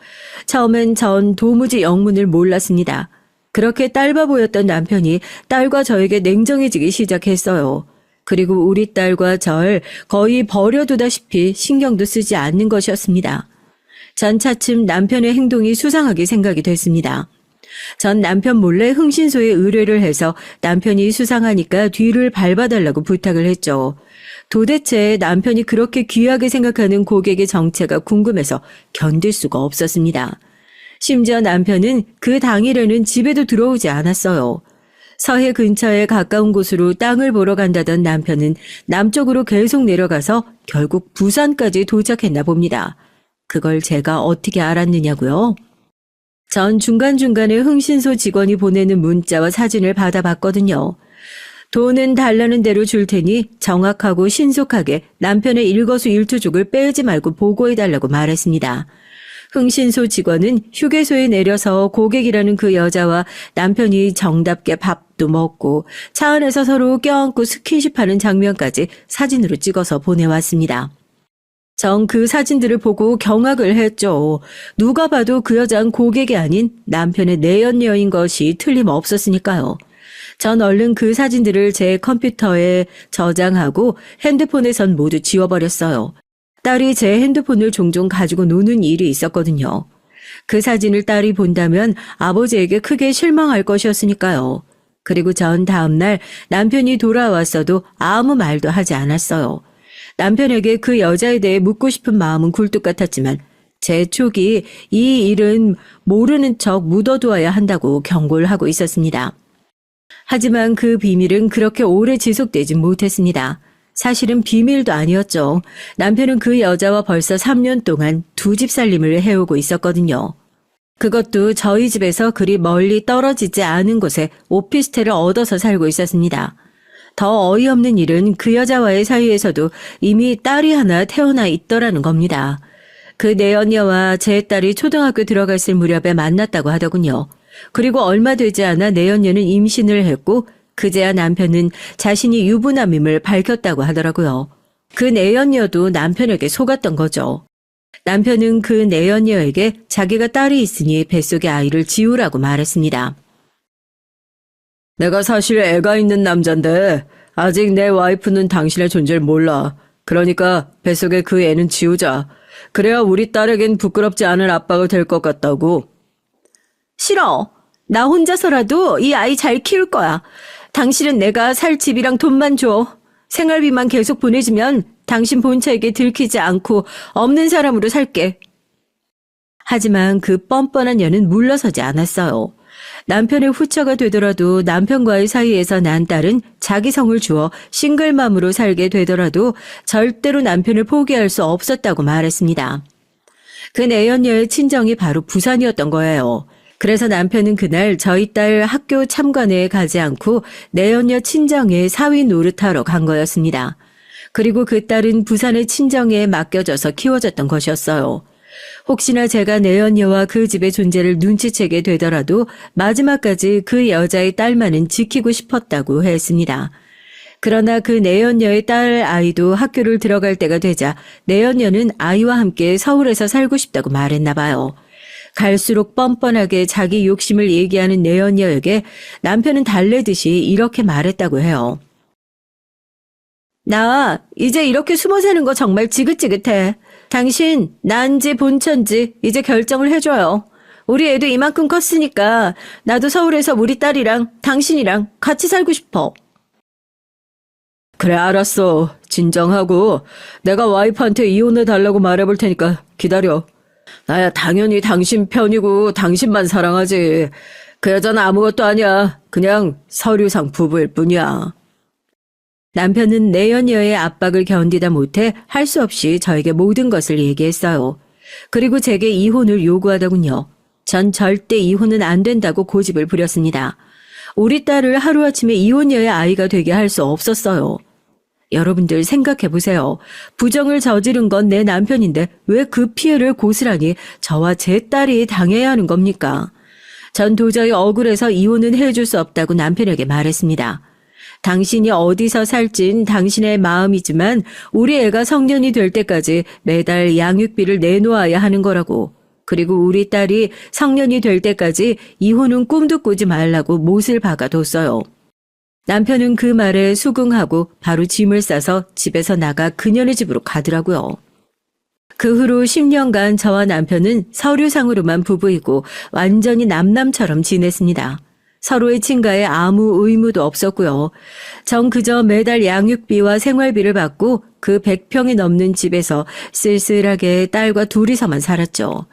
처음엔 전 도무지 영문을 몰랐습니다. 그렇게 딸바 보였던 남편이 딸과 저에게 냉정해지기 시작했어요. 그리고 우리 딸과 절 거의 버려두다시피 신경도 쓰지 않는 것이었습니다. 전 차츰 남편의 행동이 수상하게 생각이 됐습니다. 전 남편 몰래 흥신소에 의뢰를 해서 남편이 수상하니까 뒤를 밟아달라고 부탁을 했죠. 도대체 남편이 그렇게 귀하게 생각하는 고객의 정체가 궁금해서 견딜 수가 없었습니다. 심지어 남편은 그 당일에는 집에도 들어오지 않았어요. 서해 근처에 가까운 곳으로 땅을 보러 간다던 남편은 남쪽으로 계속 내려가서 결국 부산까지 도착했나 봅니다. 그걸 제가 어떻게 알았느냐고요? 전 중간중간에 흥신소 직원이 보내는 문자와 사진을 받아봤거든요. 돈은 달라는 대로 줄 테니 정확하고 신속하게 남편의 일거수일투족을 빼지 말고 보고해달라고 말했습니다. 흥신소 직원은 휴게소에 내려서 고객이라는 그 여자와 남편이 정답게 밥도 먹고 차 안에서 서로 껴안고 스킨십하는 장면까지 사진으로 찍어서 보내왔습니다. 전 그 사진들을 보고 경악을 했죠. 누가 봐도 그 여자는 고객이 아닌 남편의 내연녀인 것이 틀림없었으니까요. 전 얼른 그 사진들을 제 컴퓨터에 저장하고 핸드폰에선 모두 지워버렸어요. 딸이 제 핸드폰을 종종 가지고 노는 일이 있었거든요. 그 사진을 딸이 본다면 아버지에게 크게 실망할 것이었으니까요. 그리고 전 다음날 남편이 돌아왔어도 아무 말도 하지 않았어요. 남편에게 그 여자에 대해 묻고 싶은 마음은 굴뚝 같았지만 제 촉이 이 일은 모르는 척 묻어두어야 한다고 경고를 하고 있었습니다. 하지만 그 비밀은 그렇게 오래 지속되진 못했습니다. 사실은 비밀도 아니었죠. 남편은 그 여자와 벌써 3년 동안 두 집 살림을 해오고 있었거든요. 그것도 저희 집에서 그리 멀리 떨어지지 않은 곳에 오피스텔을 얻어서 살고 있었습니다. 더 어이없는 일은 그 여자와의 사이에서도 이미 딸이 하나 태어나 있더라는 겁니다. 그 내연녀와 제 딸이 초등학교 들어갔을 무렵에 만났다고 하더군요. 그리고 얼마 되지 않아 내연녀는 임신을 했고 그제야 남편은 자신이 유부남임을 밝혔다고 하더라고요. 그 내연녀도 남편에게 속았던 거죠. 남편은 그 내연녀에게 자기가 딸이 있으니 뱃속의 아이를 지우라고 말했습니다. 내가 사실 애가 있는 남잔데 아직 내 와이프는 당신의 존재를 몰라. 그러니까 뱃속에 그 애는 지우자. 그래야 우리 딸에겐 부끄럽지 않은 아빠가 될 것 같다고. 싫어. 나 혼자서라도 이 아이 잘 키울 거야. 당신은 내가 살 집이랑 돈만 줘. 생활비만 계속 보내주면 당신 본처에게 들키지 않고 없는 사람으로 살게. 하지만 그 뻔뻔한 년은 물러서지 않았어요. 남편의 후처가 되더라도 남편과의 사이에서 난 딸은 자기 성을 주어 싱글맘으로 살게 되더라도 절대로 남편을 포기할 수 없었다고 말했습니다. 그 내연녀의 친정이 바로 부산이었던 거예요. 그래서 남편은 그날 저희 딸 학교 참관에 가지 않고 내연녀 친정에 사위 노릇하러 간 거였습니다. 그리고 그 딸은 부산의 친정에 맡겨져서 키워졌던 것이었어요. 혹시나 제가 내연녀와 그 집의 존재를 눈치채게 되더라도 마지막까지 그 여자의 딸만은 지키고 싶었다고 했습니다. 그러나 그 내연녀의 딸 아이도 학교를 들어갈 때가 되자 내연녀는 아이와 함께 서울에서 살고 싶다고 말했나 봐요. 갈수록 뻔뻔하게 자기 욕심을 얘기하는 내연녀에게 남편은 달래듯이 이렇게 말했다고 해요. 나 이제 이렇게 숨어 사는 거 정말 지긋지긋해. 당신 난지 본천지 이제 결정을 해줘요. 우리 애도 이만큼 컸으니까 나도 서울에서 우리 딸이랑 당신이랑 같이 살고 싶어. 그래, 알았어. 진정하고 내가 와이프한테 이혼해 달라고 말해볼 테니까 기다려. 나야 당연히 당신 편이고 당신만 사랑하지. 그 여자는 아무것도 아니야. 그냥 서류상 부부일 뿐이야. 남편은 내연녀의 압박을 견디다 못해 할 수 없이 저에게 모든 것을 얘기했어요. 그리고 제게 이혼을 요구하더군요. 전 절대 이혼은 안 된다고 고집을 부렸습니다. 우리 딸을 하루아침에 이혼녀의 아이가 되게 할 수 없었어요. 여러분들 생각해보세요. 부정을 저지른 건 내 남편인데 왜 그 피해를 고스란히 저와 제 딸이 당해야 하는 겁니까? 전 도저히 억울해서 이혼은 해줄 수 없다고 남편에게 말했습니다. 당신이 어디서 살진 당신의 마음이지만 우리 애가 성년이 될 때까지 매달 양육비를 내놓아야 하는 거라고. 그리고 우리 딸이 성년이 될 때까지 이혼은 꿈도 꾸지 말라고 못을 박아뒀어요. 남편은 그 말에 수긍하고 바로 짐을 싸서 집에서 나가 그녀네 집으로 가더라고요. 그 후로 10년간 저와 남편은 서류상으로만 부부이고 완전히 남남처럼 지냈습니다. 서로의 친가에 아무 의무도 없었고요. 전 그저 매달 양육비와 생활비를 받고 그 100평이 넘는 집에서 쓸쓸하게 딸과 둘이서만 살았죠.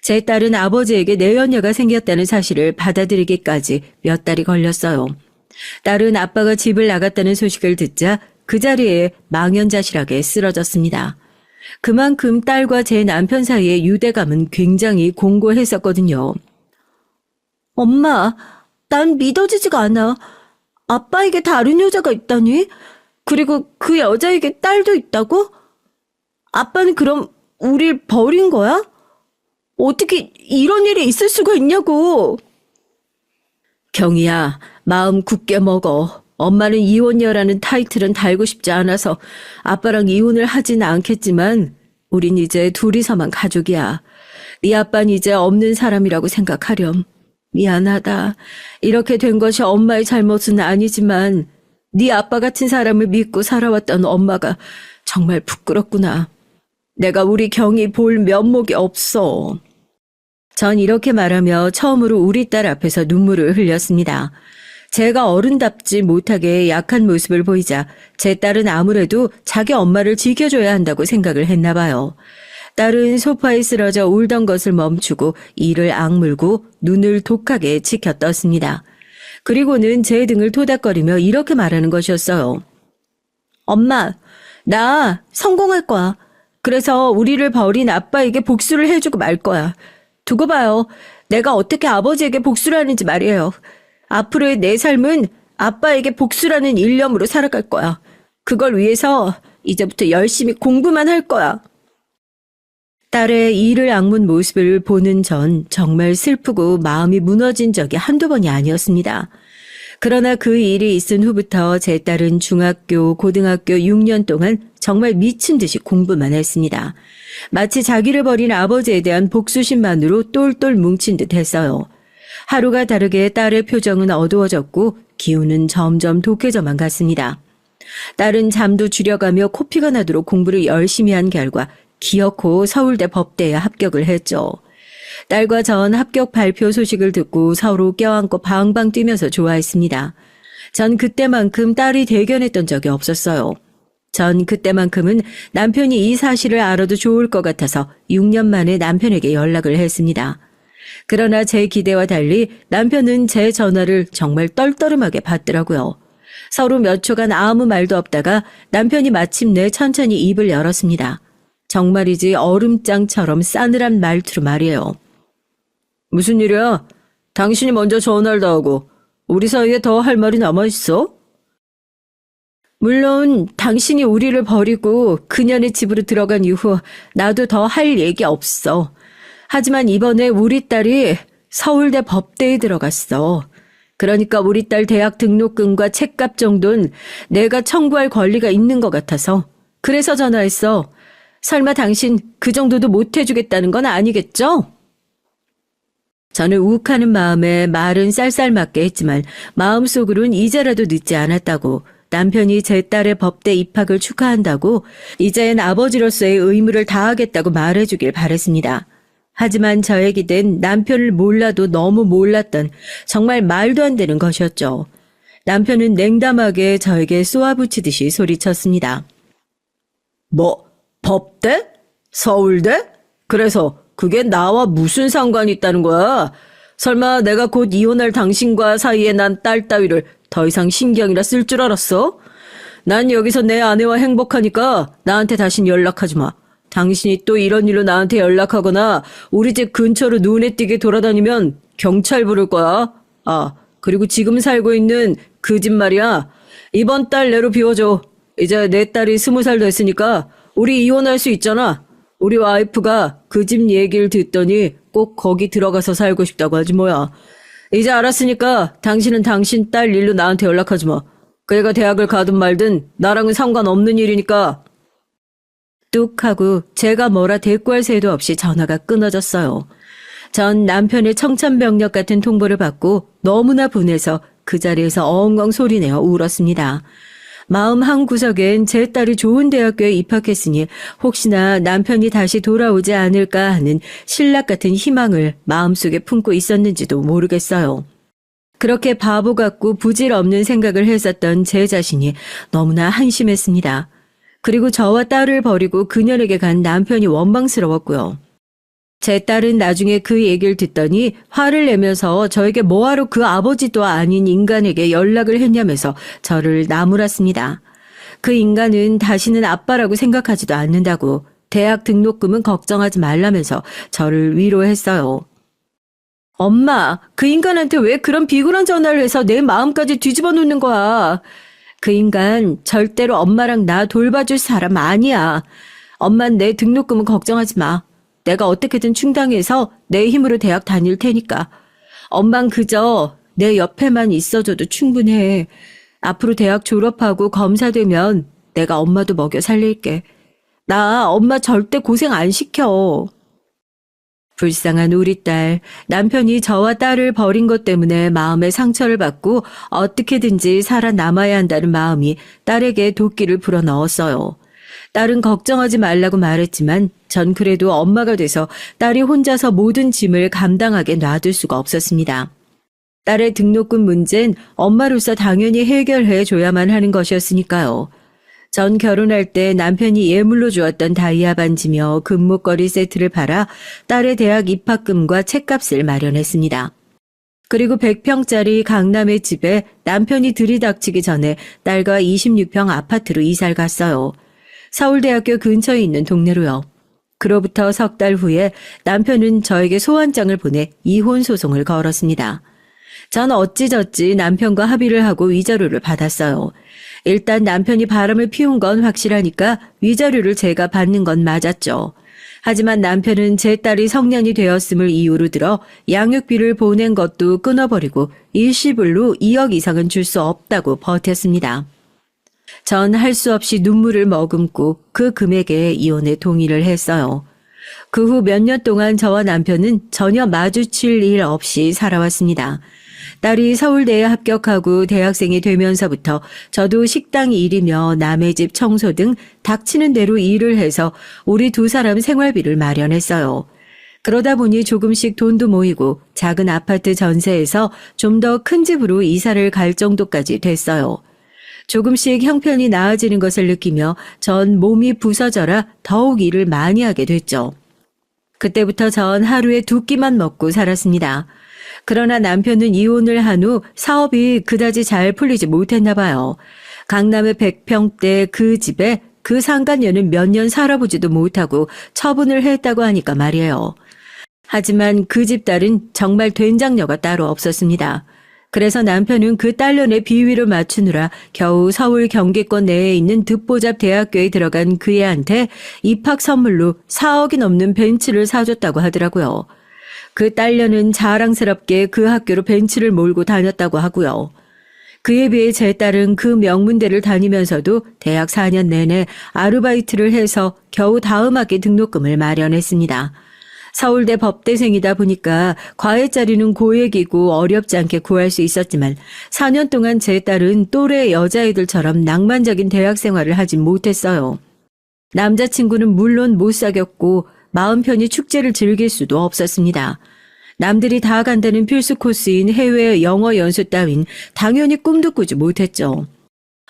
제 딸은 아버지에게 내연녀가 생겼다는 사실을 받아들이기까지 몇 달이 걸렸어요. 딸은 아빠가 집을 나갔다는 소식을 듣자 그 자리에 망연자실하게 쓰러졌습니다. 그만큼 딸과 제 남편 사이의 유대감은 굉장히 공고했었거든요. 엄마, 난 믿어지지가 않아. 아빠에게 다른 여자가 있다니? 그리고 그 여자에게 딸도 있다고? 아빠는 그럼 우릴 버린 거야? 어떻게 이런 일이 있을 수가 있냐고. 경희야, 마음 굳게 먹어. 엄마는 이혼녀라는 타이틀은 달고 싶지 않아서 아빠랑 이혼을 하진 않겠지만 우린 이제 둘이서만 가족이야. 네 아빠는 이제 없는 사람이라고 생각하렴. 미안하다. 이렇게 된 것이 엄마의 잘못은 아니지만 네 아빠 같은 사람을 믿고 살아왔던 엄마가 정말 부끄럽구나. 내가 우리 경희 볼 면목이 없어. 전 이렇게 말하며 처음으로 우리 딸 앞에서 눈물을 흘렸습니다. 제가 어른답지 못하게 약한 모습을 보이자 제 딸은 아무래도 자기 엄마를 지켜줘야 한다고 생각을 했나 봐요. 딸은 소파에 쓰러져 울던 것을 멈추고 이를 악물고 눈을 독하게 치켜 떴습니다. 그리고는 제 등을 토닥거리며 이렇게 말하는 것이었어요. 엄마, 나 성공할 거야. 그래서 우리를 버린 아빠에게 복수를 해주고 말 거야. 두고 봐요. 내가 어떻게 아버지에게 복수를 하는지 말이에요. 앞으로의 내 삶은 아빠에게 복수라는 일념으로 살아갈 거야. 그걸 위해서 이제부터 열심히 공부만 할 거야. 딸의 이를 악문 모습을 보는 전 정말 슬프고 마음이 무너진 적이 한두 번이 아니었습니다. 그러나 그 일이 있은 후부터 제 딸은 중학교, 고등학교 6년 동안 정말 미친 듯이 공부만 했습니다. 마치 자기를 버린 아버지에 대한 복수심만으로 똘똘 뭉친 듯 했어요. 하루가 다르게 딸의 표정은 어두워졌고 기운은 점점 독해져만 갔습니다. 딸은 잠도 줄여가며 코피가 나도록 공부를 열심히 한 결과 기어코 서울대 법대에 합격을 했죠. 딸과 전 합격 발표 소식을 듣고 서로 껴안고 방방 뛰면서 좋아했습니다. 전 그때만큼 딸이 대견했던 적이 없었어요. 전 그때만큼은 남편이 이 사실을 알아도 좋을 것 같아서 6년 만에 남편에게 연락을 했습니다. 그러나 제 기대와 달리 남편은 제 전화를 정말 떨떠름하게 받더라고요. 서로 몇 초간 아무 말도 없다가 남편이 마침내 천천히 입을 열었습니다. 정말이지 얼음장처럼 싸늘한 말투로 말이에요. 무슨 일이야? 당신이 먼저 전화를 다 하고 우리 사이에 더 할 말이 남아있어? 물론 당신이 우리를 버리고 그녀네 집으로 들어간 이후 나도 더 할 얘기 없어. 하지만 이번에 우리 딸이 서울대 법대에 들어갔어. 그러니까 우리 딸 대학 등록금과 책값 정도는 내가 청구할 권리가 있는 것 같아서 그래서 전화했어. 설마 당신 그 정도도 못 해주겠다는 건 아니겠죠? 저는 욱하는 마음에 말은 쌀쌀맞게 했지만 마음속으론 이제라도 늦지 않았다고, 남편이 제 딸의 법대 입학을 축하한다고, 이젠 아버지로서의 의무를 다하겠다고 말해주길 바랬습니다. 하지만 저의 기대는 남편을 몰라도 너무 몰랐던 정말 말도 안 되는 것이었죠. 남편은 냉담하게 저에게 쏘아붙이듯이 소리쳤습니다. 뭐, 법대? 서울대? 그래서 그게 나와 무슨 상관이 있다는 거야? 설마 내가 곧 이혼할 당신과 사이에 난 딸 따위를 더 이상 신경이라 쓸 줄 알았어? 난 여기서 내 아내와 행복하니까 나한테 다신 연락하지 마. 당신이 또 이런 일로 나한테 연락하거나 우리 집 근처로 눈에 띄게 돌아다니면 경찰 부를 거야. 아, 그리고 지금 살고 있는 그 집 말이야. 이번 달 내로 비워줘. 이제 내 딸이 20살 됐으니까 우리 이혼할 수 있잖아. 우리 와이프가 그 집 얘기를 듣더니 꼭 거기 들어가서 살고 싶다고 하지 뭐야. 이제 알았으니까 당신은 당신 딸 일로 나한테 연락하지 마. 그 애가 대학을 가든 말든 나랑은 상관없는 일이니까. 뚝 하고 제가 뭐라 대꾸할 새도 없이 전화가 끊어졌어요. 전 남편의 청천벽력 같은 통보를 받고 너무나 분해서 그 자리에서 엉엉 소리내어 울었습니다. 마음 한구석엔 제 딸이 좋은 대학교에 입학했으니 혹시나 남편이 다시 돌아오지 않을까 하는 신락 같은 희망을 마음속에 품고 있었는지도 모르겠어요. 그렇게 바보 같고 부질없는 생각을 했었던 제 자신이 너무나 한심했습니다. 그리고 저와 딸을 버리고 그녀에게 간 남편이 원망스러웠고요. 제 딸은 나중에 그 얘기를 듣더니 화를 내면서 저에게 뭐하러 그 아버지도 아닌 인간에게 연락을 했냐면서 저를 나무랐습니다. 그 인간은 다시는 아빠라고 생각하지도 않는다고 대학 등록금은 걱정하지 말라면서 저를 위로했어요. 엄마, 그 인간한테 왜 그런 비굴한 전화를 해서 내 마음까지 뒤집어 놓는 거야. 그 인간 절대로 엄마랑 나 돌봐줄 사람 아니야. 엄만 내 등록금은 걱정하지 마. 내가 어떻게든 충당해서 내 힘으로 대학 다닐 테니까. 엄만 그저 내 옆에만 있어줘도 충분해. 앞으로 대학 졸업하고 검사 되면 내가 엄마도 먹여 살릴게. 나 엄마 절대 고생 안 시켜. 불쌍한 우리 딸, 남편이 저와 딸을 버린 것 때문에 마음에 상처를 받고 어떻게든지 살아남아야 한다는 마음이 딸에게 도끼를 불어넣었어요. 딸은 걱정하지 말라고 말했지만 전 그래도 엄마가 돼서 딸이 혼자서 모든 짐을 감당하게 놔둘 수가 없었습니다. 딸의 등록금 문제는 엄마로서 당연히 해결해 줘야만 하는 것이었으니까요. 전 결혼할 때 남편이 예물로 주었던 다이아 반지며 금목걸이 세트를 팔아 딸의 대학 입학금과 책값을 마련했습니다. 그리고 100평짜리 강남의 집에 남편이 들이닥치기 전에 딸과 26평 아파트로 이사를 갔어요. 서울대학교 근처에 있는 동네로요. 그로부터 석 달 후에 남편은 저에게 소환장을 보내 이혼 소송을 걸었습니다. 전 어찌저찌 남편과 합의를 하고 위자료를 받았어요. 일단 남편이 바람을 피운 건 확실하니까 위자료를 제가 받는 건 맞았죠. 하지만 남편은 제 딸이 성년이 되었음을 이유로 들어 양육비를 보낸 것도 끊어버리고 일시불로 2억 이상은 줄 수 없다고 버텼습니다. 전 할 수 없이 눈물을 머금고 그 금액에 이혼에 동의를 했어요. 그 후 몇 년 동안 저와 남편은 전혀 마주칠 일 없이 살아왔습니다. 딸이 서울대에 합격하고 대학생이 되면서부터 저도 식당 일이며 남의 집 청소 등 닥치는 대로 일을 해서 우리 두 사람 생활비를 마련했어요. 그러다 보니 조금씩 돈도 모이고 작은 아파트 전세에서 좀 더 큰 집으로 이사를 갈 정도까지 됐어요. 조금씩 형편이 나아지는 것을 느끼며 전 몸이 부서져라 더욱 일을 많이 하게 됐죠. 그때부터 전 하루에 2끼만 먹고 살았습니다. 그러나 남편은 이혼을 한 후 사업이 그다지 잘 풀리지 못했나 봐요. 강남의 100평대 그 집에 그 상간녀는 몇 년 살아보지도 못하고 처분을 했다고 하니까 말이에요. 하지만 그 집 딸은 정말 된장녀가 따로 없었습니다. 그래서 남편은 그 딸년의 비위를 맞추느라 겨우 서울 경기권 내에 있는 듣보잡 대학교에 들어간 그 애한테 입학 선물로 4억이 넘는 벤츠를 사줬다고 하더라고요. 그 딸년은 자랑스럽게 그 학교로 벤츠를 몰고 다녔다고 하고요. 그에 비해 제 딸은 그 명문대를 다니면서도 대학 4년 내내 아르바이트를 해서 겨우 다음 학기 등록금을 마련했습니다. 서울대 법대생이다 보니까 과외 자리는 고액이고 어렵지 않게 구할 수 있었지만 4년 동안 제 딸은 또래 여자애들처럼 낭만적인 대학 생활을 하진 못했어요. 남자친구는 물론 못 사귀었고 마음 편히 축제를 즐길 수도 없었습니다. 남들이 다 간다는 필수 코스인 해외 영어 연수 따윈 당연히 꿈도 꾸지 못했죠.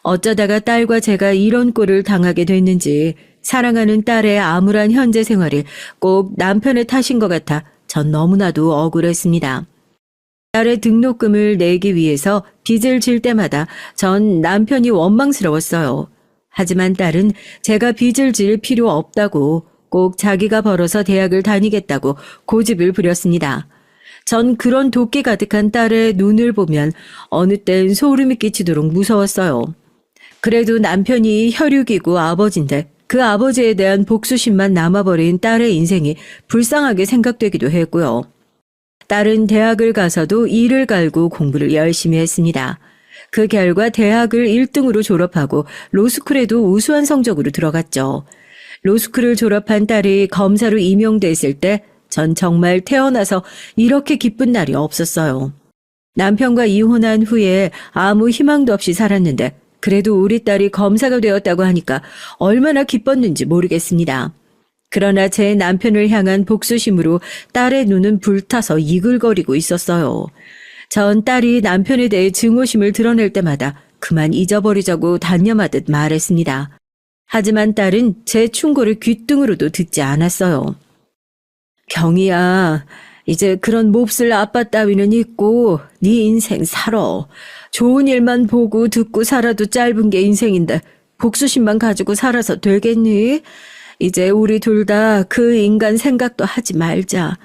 어쩌다가 딸과 제가 이런 꼴을 당하게 됐는지 사랑하는 딸의 암울한 현재 생활이 꼭 남편의 탓인 것 같아 전 너무나도 억울했습니다. 딸의 등록금을 내기 위해서 빚을 질 때마다 전 남편이 원망스러웠어요. 하지만 딸은 제가 빚을 질 필요 없다고 꼭 자기가 벌어서 대학을 다니겠다고 고집을 부렸습니다. 전 그런 도끼 가득한 딸의 눈을 보면 어느 땐 소름이 끼치도록 무서웠어요. 그래도 남편이 혈육이고 아버지인데 그 아버지에 대한 복수심만 남아버린 딸의 인생이 불쌍하게 생각되기도 했고요. 딸은 대학을 가서도 이를 갈고 공부를 열심히 했습니다. 그 결과 대학을 1등으로 졸업하고 로스쿨에도 우수한 성적으로 들어갔죠. 로스쿨을 졸업한 딸이 검사로 임용됐을 때 전 정말 태어나서 이렇게 기쁜 날이 없었어요. 남편과 이혼한 후에 아무 희망도 없이 살았는데 그래도 우리 딸이 검사가 되었다고 하니까 얼마나 기뻤는지 모르겠습니다. 그러나 제 남편을 향한 복수심으로 딸의 눈은 불타서 이글거리고 있었어요. 전 딸이 남편에 대해 증오심을 드러낼 때마다 그만 잊어버리자고 단념하듯 말했습니다. 하지만 딸은 제 충고를 귓등으로도 듣지 않았어요. 경희야, 이제 그런 몹쓸 아빠 따위는 있고 네 인생 살아. 좋은 일만 보고 듣고 살아도 짧은 게 인생인데 복수심만 가지고 살아서 되겠니? 이제 우리 둘 다 그 인간 생각도 하지 말자.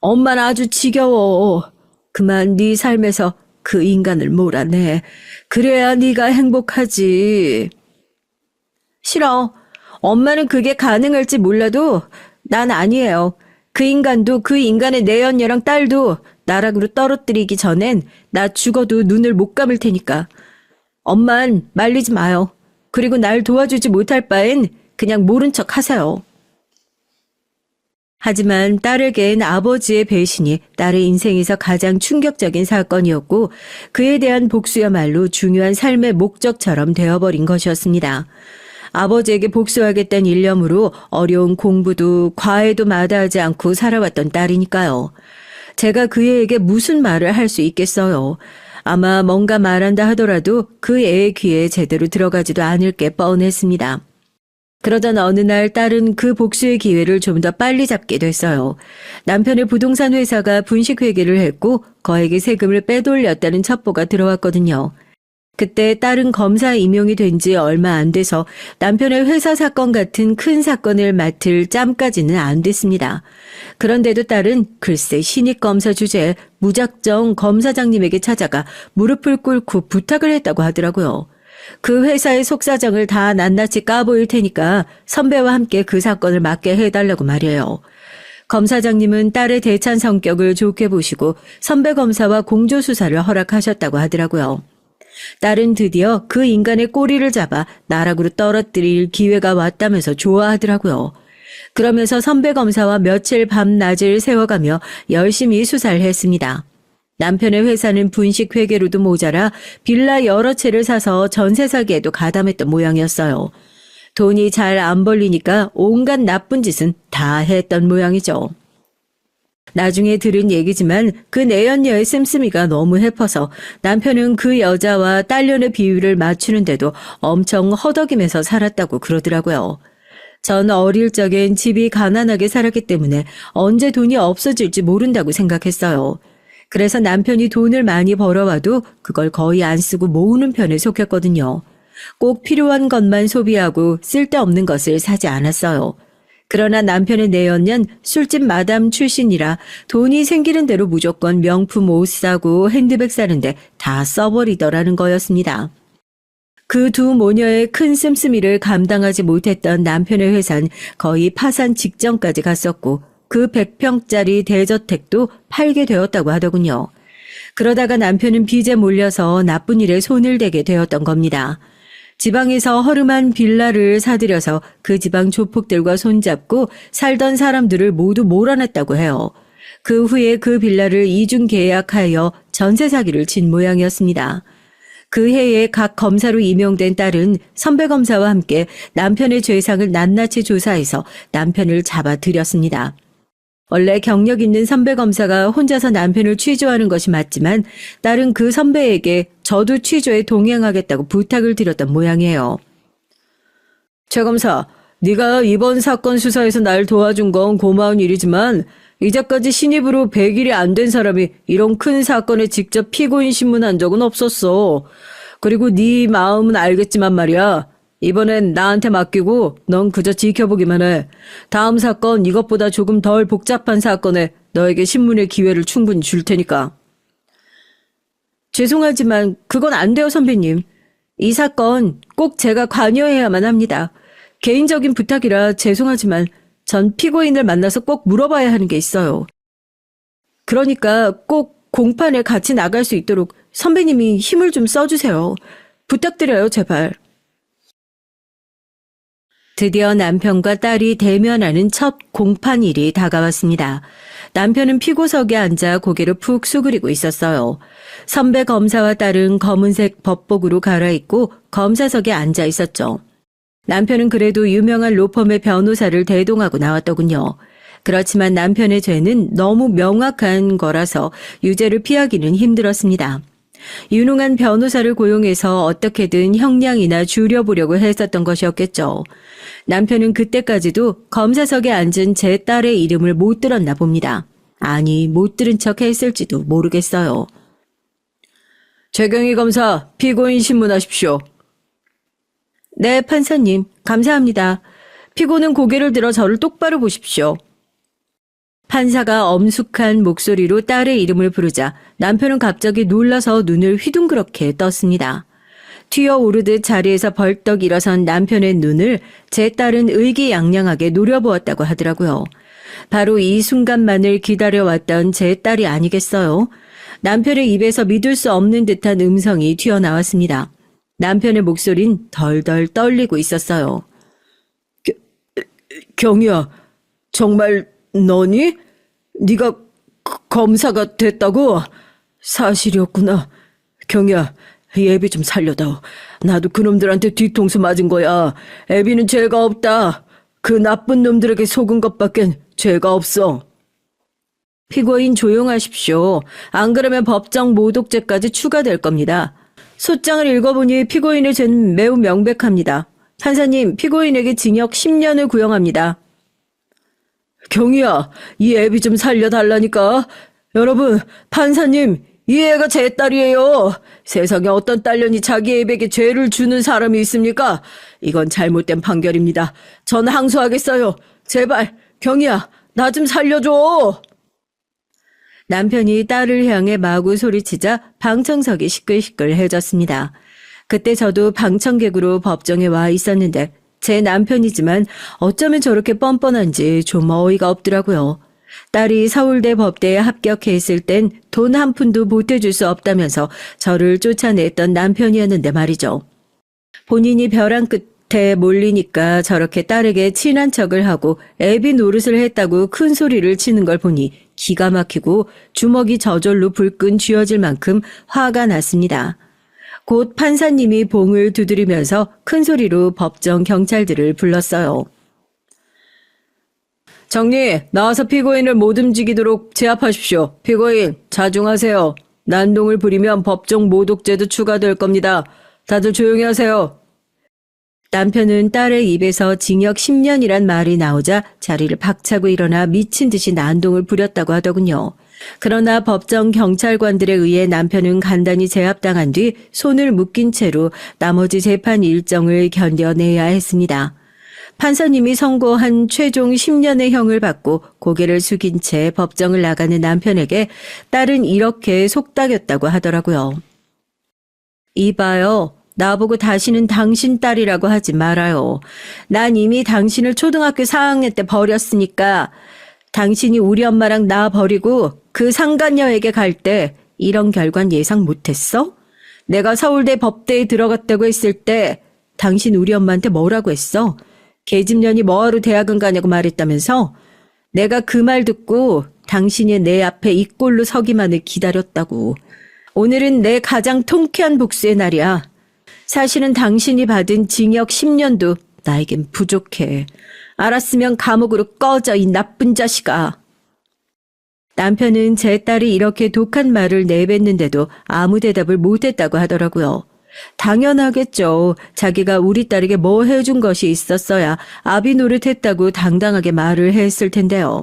엄마는 아주 지겨워. 그만 네 삶에서 그 인간을 몰아내. 그래야 네가 행복하지. 싫어. 엄마는 그게 가능할지 몰라도 난 아니에요. 그 인간도 그 인간의 내연녀랑 딸도 나락으로 떨어뜨리기 전엔 나 죽어도 눈을 못 감을 테니까. 엄만 말리지 마요. 그리고 날 도와주지 못할 바엔 그냥 모른 척 하세요. 하지만 딸에겐 아버지의 배신이 딸의 인생에서 가장 충격적인 사건이었고 그에 대한 복수야말로 중요한 삶의 목적처럼 되어버린 것이었습니다. 아버지에게 복수하겠다는 일념으로 어려운 공부도 과외도 마다하지 않고 살아왔던 딸이니까요. 제가 그 애에게 무슨 말을 할 수 있겠어요. 아마 뭔가 말한다 하더라도 그 애의 귀에 제대로 들어가지도 않을 게 뻔했습니다. 그러던 어느 날 딸은 그 복수의 기회를 좀 더 빨리 잡게 됐어요. 남편의 부동산 회사가 분식회계를 했고 거액의 세금을 빼돌렸다는 첩보가 들어왔거든요. 그때 딸은 검사 임용이 된 지 얼마 안 돼서 남편의 회사 사건 같은 큰 사건을 맡을 짬까지는 안 됐습니다. 그런데도 딸은 글쎄 신입 검사 주제에 무작정 검사장님에게 찾아가 무릎을 꿇고 부탁을 했다고 하더라고요. 그 회사의 속사정을 다 낱낱이 까보일 테니까 선배와 함께 그 사건을 맡게 해달라고 말이에요. 검사장님은 딸의 대찬 성격을 좋게 보시고 선배 검사와 공조수사를 허락하셨다고 하더라고요. 딸은 드디어 그 인간의 꼬리를 잡아 나락으로 떨어뜨릴 기회가 왔다면서 좋아하더라고요. 그러면서 선배 검사와 며칠 밤낮을 세워가며 열심히 수사를 했습니다. 남편의 회사는 분식회계로도 모자라 빌라 여러 채를 사서 전세 사기에도 가담했던 모양이었어요. 돈이 잘 안 벌리니까 온갖 나쁜 짓은 다 했던 모양이죠. 나중에 들은 얘기지만 그 내연녀의 씀씀이가 너무 해퍼서 남편은 그 여자와 딸년의 비율을 맞추는데도 엄청 허덕이면서 살았다고 그러더라고요. 전 어릴 적엔 집이 가난하게 살았기 때문에 언제 돈이 없어질지 모른다고 생각했어요. 그래서 남편이 돈을 많이 벌어와도 그걸 거의 안 쓰고 모으는 편에 속했거든요. 꼭 필요한 것만 소비하고 쓸데없는 것을 사지 않았어요. 그러나 남편의 내연년 술집 마담 출신이라 돈이 생기는 대로 무조건 명품 옷 사고 핸드백 사는데 다 써버리더라는 거였습니다. 그 두 모녀의 큰 씀씀이를 감당하지 못했던 남편의 회사는 거의 파산 직전까지 갔었고 그 100평짜리 대저택도 팔게 되었다고 하더군요. 그러다가 남편은 빚에 몰려서 나쁜 일에 손을 대게 되었던 겁니다. 지방에서 허름한 빌라를 사들여서 그 지방 조폭들과 손잡고 살던 사람들을 모두 몰아냈다고 해요. 그 후에 그 빌라를 이중 계약하여 전세 사기를 친 모양이었습니다. 그 해에 각 검사로 임용된 딸은 선배 검사와 함께 남편의 죄상을 낱낱이 조사해서 남편을 잡아들였습니다. 원래 경력 있는 선배 검사가 혼자서 남편을 취조하는 것이 맞지만 딸은 그 선배에게 저도 취조에 동행하겠다고 부탁을 드렸던 모양이에요. 최 검사, 네가 이번 사건 수사에서 날 도와준 건 고마운 일이지만 이제까지 신입으로 100일이 안 된 사람이 이런 큰 사건에 직접 피고인 신문한 적은 없었어. 그리고 네 마음은 알겠지만 말이야. 이번엔 나한테 맡기고 넌 그저 지켜보기만 해. 다음 사건 이것보다 조금 덜 복잡한 사건에 너에게 신문의 기회를 충분히 줄 테니까. 죄송하지만 그건 안 돼요, 선배님. 이 사건 꼭 제가 관여해야만 합니다. 개인적인 부탁이라 죄송하지만 전 피고인을 만나서 꼭 물어봐야 하는 게 있어요. 그러니까 꼭 공판에 같이 나갈 수 있도록 선배님이 힘을 좀 써주세요. 부탁드려요, 제발. 드디어 남편과 딸이 대면하는 첫 공판일이 다가왔습니다. 남편은 피고석에 앉아 고개를 푹 수그리고 있었어요. 선배 검사와 딸은 검은색 법복으로 갈아입고 검사석에 앉아 있었죠. 남편은 그래도 유명한 로펌의 변호사를 대동하고 나왔더군요. 그렇지만 남편의 죄는 너무 명확한 거라서 유죄를 피하기는 힘들었습니다. 유능한 변호사를 고용해서 어떻게든 형량이나 줄여보려고 했었던 것이었겠죠. 남편은 그때까지도 검사석에 앉은 제 딸의 이름을 못 들었나 봅니다. 아니, 못 들은 척 했을지도 모르겠어요. 최경희 검사, 피고인 신문하십시오. 네, 판사님. 감사합니다. 피고는 고개를 들어 저를 똑바로 보십시오. 판사가 엄숙한 목소리로 딸의 이름을 부르자 남편은 갑자기 놀라서 눈을 휘둥그렇게 떴습니다. 튀어오르듯 자리에서 벌떡 일어선 남편의 눈을 제 딸은 의기양양하게 노려보았다고 하더라고요. 바로 이 순간만을 기다려왔던 제 딸이 아니겠어요? 남편의 입에서 믿을 수 없는 듯한 음성이 튀어나왔습니다. 남편의 목소린 덜덜 떨리고 있었어요. 경희야, 정말 너니? 네가 검사가 됐다고? 사실이었구나. 경희야, 이 애비 좀 살려다오. 나도 그놈들한테 뒤통수 맞은 거야. 애비는 죄가 없다. 그 나쁜 놈들에게 속은 것밖엔 죄가 없어. 피고인 조용하십시오. 안 그러면 법정 모독죄까지 추가될 겁니다. 소장을 읽어보니 피고인의 죄는 매우 명백합니다. 판사님, 피고인에게 징역 10년을 구형합니다. 경희야, 이 애비 좀 살려달라니까. 여러분, 판사님, 이 애가 제 딸이에요. 세상에 어떤 딸년이 자기 애에게 죄를 주는 사람이 있습니까? 이건 잘못된 판결입니다. 전 항소하겠어요. 제발, 경희야, 나 좀 살려줘. 남편이 딸을 향해 마구 소리치자 방청석이 시끌시끌해졌습니다. 그때 저도 방청객으로 법정에 와 있었는데 제 남편이지만 어쩌면 저렇게 뻔뻔한지 좀 어이가 없더라고요. 딸이 서울대 법대에 합격했을 땐 돈 한 푼도 보태줄 수 없다면서 저를 쫓아냈던 남편이었는데 말이죠. 본인이 벼랑 끝에 몰리니까 저렇게 딸에게 친한 척을 하고 애비 노릇을 했다고 큰 소리를 치는 걸 보니 기가 막히고 주먹이 저절로 불끈 쥐어질 만큼 화가 났습니다. 곧 판사님이 봉을 두드리면서 큰 소리로 법정 경찰들을 불렀어요. 정리, 나와서 피고인을 못 움직이도록 제압하십시오. 피고인, 자중하세요. 난동을 부리면 법정 모독죄도 추가될 겁니다. 다들 조용히 하세요. 남편은 딸의 입에서 징역 10년이란 말이 나오자 자리를 박차고 일어나 미친 듯이 난동을 부렸다고 하더군요. 그러나 법정 경찰관들에 의해 남편은 간단히 제압당한 뒤 손을 묶인 채로 나머지 재판 일정을 견뎌내야 했습니다. 판사님이 선고한 최종 10년의 형을 받고 고개를 숙인 채 법정을 나가는 남편에게 딸은 이렇게 속닥였다고 하더라고요. 이봐요. 나보고 다시는 당신 딸이라고 하지 말아요. 난 이미 당신을 초등학교 4학년 때 버렸으니까 당신이 우리 엄마랑 나 버리고 그 상간녀에게 갈 때 이런 결과는 예상 못했어? 내가 서울대 법대에 들어갔다고 했을 때 당신 우리 엄마한테 뭐라고 했어? 계집년이 뭐하러 대학은 가냐고 말했다면서? 내가 그 말 듣고 당신이 내 앞에 이 꼴로 서기만을 기다렸다고. 오늘은 내 가장 통쾌한 복수의 날이야. 사실은 당신이 받은 징역 10년도 나에겐 부족해. 알았으면 감옥으로 꺼져, 이 나쁜 자식아. 남편은 제 딸이 이렇게 독한 말을 내뱉는데도 아무 대답을 못했다고 하더라고요. 당연하겠죠. 자기가 우리 딸에게 뭐 해준 것이 있었어야 아비 노릇했다고 당당하게 말을 했을 텐데요.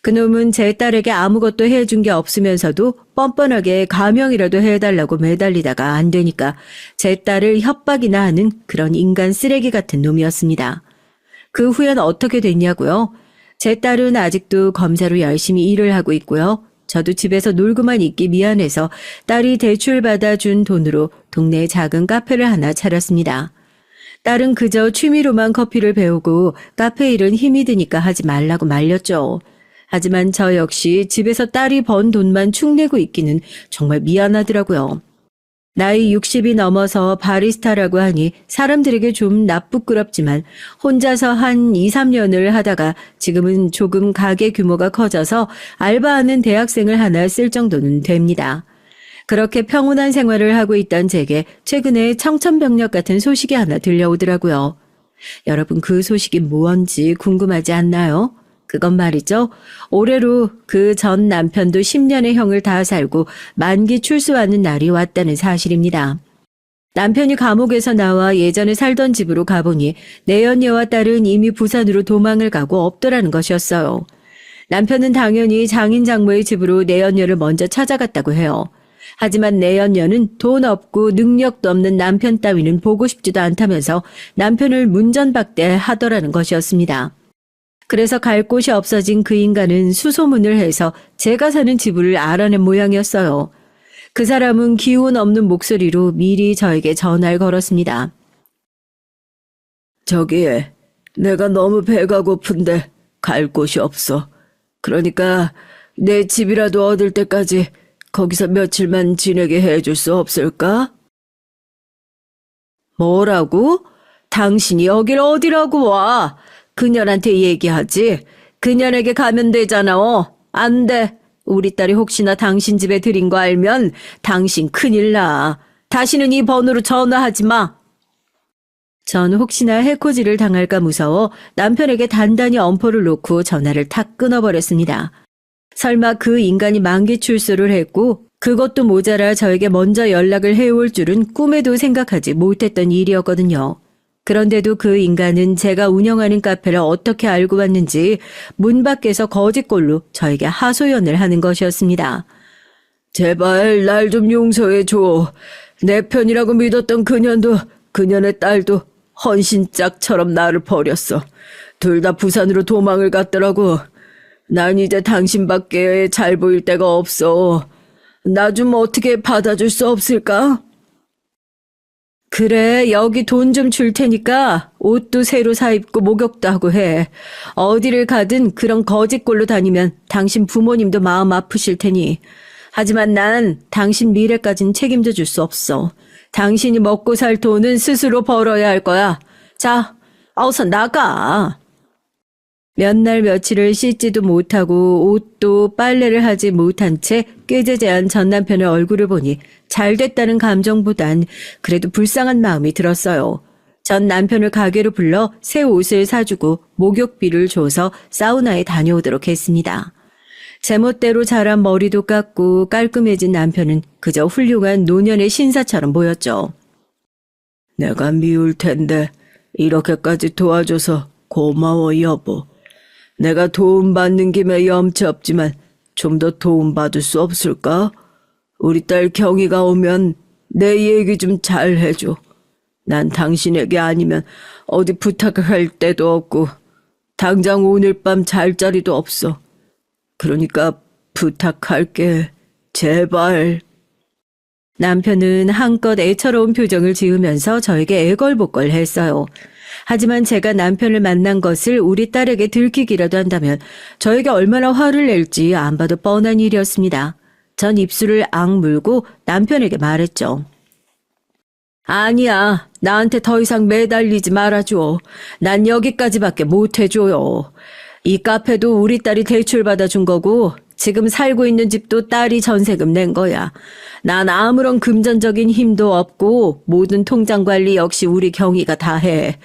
그놈은 제 딸에게 아무것도 해준 게 없으면서도 뻔뻔하게 가명이라도 해달라고 매달리다가 안 되니까 제 딸을 협박이나 하는 그런 인간 쓰레기 같은 놈이었습니다. 그 후엔 어떻게 됐냐고요? 제 딸은 아직도 검사로 열심히 일을 하고 있고요. 저도 집에서 놀고만 있기 미안해서 딸이 대출받아준 돈으로 동네에 작은 카페를 하나 차렸습니다. 딸은 그저 취미로만 커피를 배우고 카페 일은 힘이 드니까 하지 말라고 말렸죠. 하지만 저 역시 집에서 딸이 번 돈만 축내고 있기는 정말 미안하더라고요. 나이 60이 넘어서 바리스타라고 하니 사람들에게 좀 나쁘끄럽지만 혼자서 한 2, 3년을 하다가 지금은 조금 가게 규모가 커져서 알바하는 대학생을 하나 쓸 정도는 됩니다. 그렇게 평온한 생활을 하고 있던 제게 최근에 청천벽력 같은 소식이 하나 들려오더라고요. 여러분 그 소식이 뭔지 궁금하지 않나요? 그건 말이죠. 올해로 그 전 남편도 10년의 형을 다 살고 만기 출소하는 날이 왔다는 사실입니다. 남편이 감옥에서 나와 예전에 살던 집으로 가보니 내연녀와 딸은 이미 부산으로 도망을 가고 없더라는 것이었어요. 남편은 당연히 장인 장모의 집으로 내연녀를 먼저 찾아갔다고 해요. 하지만 내연녀는 돈 없고 능력도 없는 남편 따위는 보고 싶지도 않다면서 남편을 문전박대하더라는 것이었습니다. 그래서 갈 곳이 없어진 그 인간은 수소문을 해서 제가 사는 집을 알아낸 모양이었어요. 그 사람은 기운 없는 목소리로 미리 저에게 전화를 걸었습니다. 저기, 내가 너무 배가 고픈데 갈 곳이 없어. 그러니까 내 집이라도 얻을 때까지 거기서 며칠만 지내게 해줄 수 없을까? 뭐라고? 당신이 여길 어디라고 와? 그년한테 얘기하지. 그년에게 가면 되잖아. 안 돼. 우리 딸이 혹시나 당신 집에 들인 거 알면 당신 큰일 나. 다시는 이 번호로 전화하지 마. 전 혹시나 해코지를 당할까 무서워 남편에게 단단히 엄포를 놓고 전화를 탁 끊어버렸습니다. 설마 그 인간이 만기 출소를 했고 그것도 모자라 저에게 먼저 연락을 해올 줄은 꿈에도 생각하지 못했던 일이었거든요. 그런데도 그 인간은 제가 운영하는 카페를 어떻게 알고 왔는지 문 밖에서 거짓골로 저에게 하소연을 하는 것이었습니다. 제발 날 좀 용서해줘. 내 편이라고 믿었던 그년도 그년의 딸도 헌신짝처럼 나를 버렸어. 둘 다 부산으로 도망을 갔더라고. 난 이제 당신밖에 잘 보일 데가 없어. 나 좀 어떻게 받아줄 수 없을까? 그래, 여기 돈 좀 줄 테니까 옷도 새로 사 입고 목욕도 하고 해. 어디를 가든 그런 거짓골로 다니면 당신 부모님도 마음 아프실 테니. 하지만 난 당신 미래까진 책임져 줄 수 없어. 당신이 먹고 살 돈은 스스로 벌어야 할 거야. 자, 어서 나가. 몇 날 며칠을 씻지도 못하고 옷도 빨래를 하지 못한 채 꾀재재한 전 남편의 얼굴을 보니 잘됐다는 감정보단 그래도 불쌍한 마음이 들었어요. 전 남편을 가게로 불러 새 옷을 사주고 목욕비를 줘서 사우나에 다녀오도록 했습니다. 제멋대로 자란 머리도 깎고 깔끔해진 남편은 그저 훌륭한 노년의 신사처럼 보였죠. 내가 미울 텐데 이렇게까지 도와줘서 고마워 여보. 내가 도움받는 김에 염치 없지만 좀 더 도움받을 수 없을까? 우리 딸 경이가 오면 내 얘기 좀 잘 해줘. 난 당신에게 아니면 어디 부탁할 데도 없고 당장 오늘 밤 잘 자리도 없어. 그러니까 부탁할게. 제발. 남편은 한껏 애처로운 표정을 지으면서 저에게 애걸복걸 했어요. 하지만 제가 남편을 만난 것을 우리 딸에게 들키기라도 한다면 저에게 얼마나 화를 낼지 안 봐도 뻔한 일이었습니다. 전 입술을 악물고 남편에게 말했죠. 아니야. 나한테 더 이상 매달리지 말아줘. 난 여기까지밖에 못 해줘요. 이 카페도 우리 딸이 대출받아준 거고 지금 살고 있는 집도 딸이 전세금 낸 거야. 난 아무런 금전적인 힘도 없고 모든 통장 관리 역시 우리 경이가 다 해.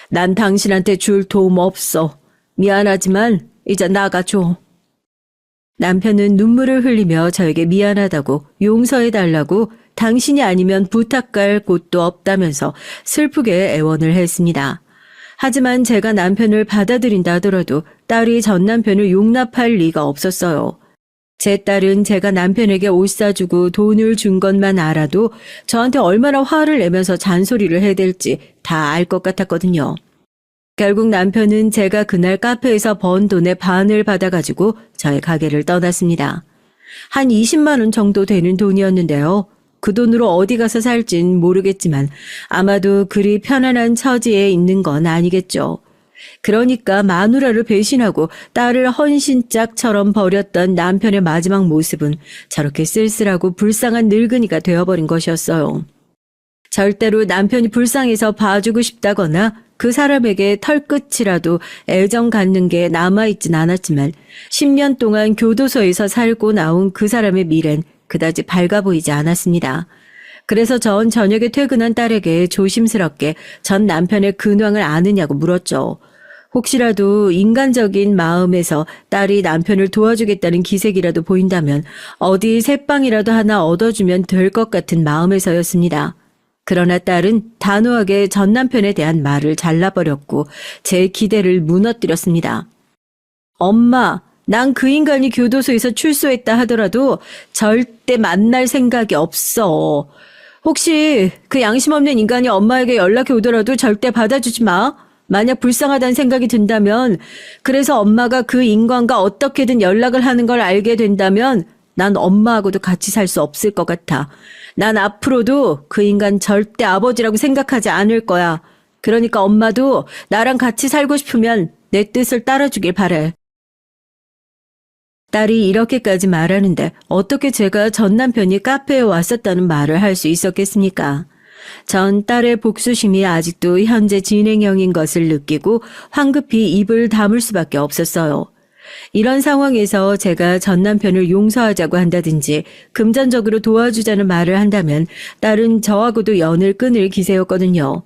난 당신한테 줄 도움 없어. 미안하지만 이제 나가줘. 남편은 눈물을 흘리며 저에게 미안하다고 용서해달라고 당신이 아니면 부탁할 곳도 없다면서 슬프게 애원을 했습니다. 하지만 제가 남편을 받아들인다 하더라도 딸이 전 남편을 용납할 리가 없었어요. 제 딸은 제가 남편에게 옷 사주고 돈을 준 것만 알아도 저한테 얼마나 화를 내면서 잔소리를 해댈지 다 알 것 같았거든요. 결국 남편은 제가 그날 카페에서 번 돈의 반을 받아가지고 저의 가게를 떠났습니다. 한 20만 원 정도 되는 돈이었는데요. 그 돈으로 어디 가서 살진 모르겠지만 아마도 그리 편안한 처지에 있는 건 아니겠죠. 그러니까 마누라를 배신하고 딸을 헌신짝처럼 버렸던 남편의 마지막 모습은 저렇게 쓸쓸하고 불쌍한 늙은이가 되어버린 것이었어요. 절대로 남편이 불쌍해서 봐주고 싶다거나 그 사람에게 털끝이라도 애정 갖는 게 남아있진 않았지만 10년 동안 교도소에서 살고 나온 그 사람의 미래는 그다지 밝아 보이지 않았습니다. 그래서 전 저녁에 퇴근한 딸에게 조심스럽게 전 남편의 근황을 아느냐고 물었죠. 혹시라도 인간적인 마음에서 딸이 남편을 도와주겠다는 기색이라도 보인다면 어디 새빵이라도 하나 얻어주면 될 것 같은 마음에서였습니다. 그러나 딸은 단호하게 전 남편에 대한 말을 잘라버렸고 제 기대를 무너뜨렸습니다. 엄마, 난 그 인간이 교도소에서 출소했다 하더라도 절대 만날 생각이 없어. 혹시 그 양심 없는 인간이 엄마에게 연락이 오더라도 절대 받아주지 마. 만약 불쌍하다는 생각이 든다면, 그래서 엄마가 그 인간과 어떻게든 연락을 하는 걸 알게 된다면 난 엄마하고도 같이 살 수 없을 것 같아. 난 앞으로도 그 인간 절대 아버지라고 생각하지 않을 거야. 그러니까 엄마도 나랑 같이 살고 싶으면 내 뜻을 따라주길 바래. 딸이 이렇게까지 말하는데 어떻게 제가 전 남편이 카페에 왔었다는 말을 할 수 있었겠습니까? 전 딸의 복수심이 아직도 현재 진행형인 것을 느끼고 황급히 입을 다물 수밖에 없었어요. 이런 상황에서 제가 전 남편을 용서하자고 한다든지 금전적으로 도와주자는 말을 한다면 딸은 저하고도 연을 끊을 기세였거든요.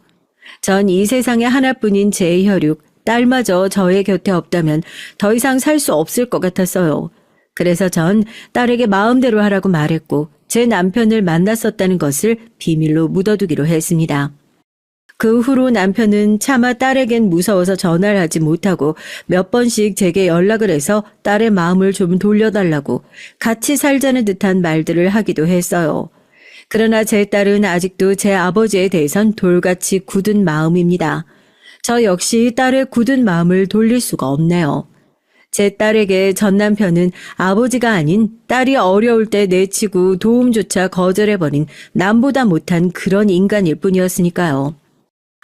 전 이 세상에 하나뿐인 제 혈육, 딸마저 저의 곁에 없다면 더 이상 살 수 없을 것 같았어요. 그래서 전 딸에게 마음대로 하라고 말했고 제 남편을 만났었다는 것을 비밀로 묻어두기로 했습니다. 그 후로 남편은 차마 딸에겐 무서워서 전화를 하지 못하고 몇 번씩 제게 연락을 해서 딸의 마음을 좀 돌려달라고 같이 살자는 듯한 말들을 하기도 했어요. 그러나 제 딸은 아직도 제 아버지에 대해선 돌같이 굳은 마음입니다. 저 역시 딸의 굳은 마음을 돌릴 수가 없네요. 제 딸에게 전 남편은 아버지가 아닌 딸이 어려울 때 내치고 도움조차 거절해버린 남보다 못한 그런 인간일 뿐이었으니까요.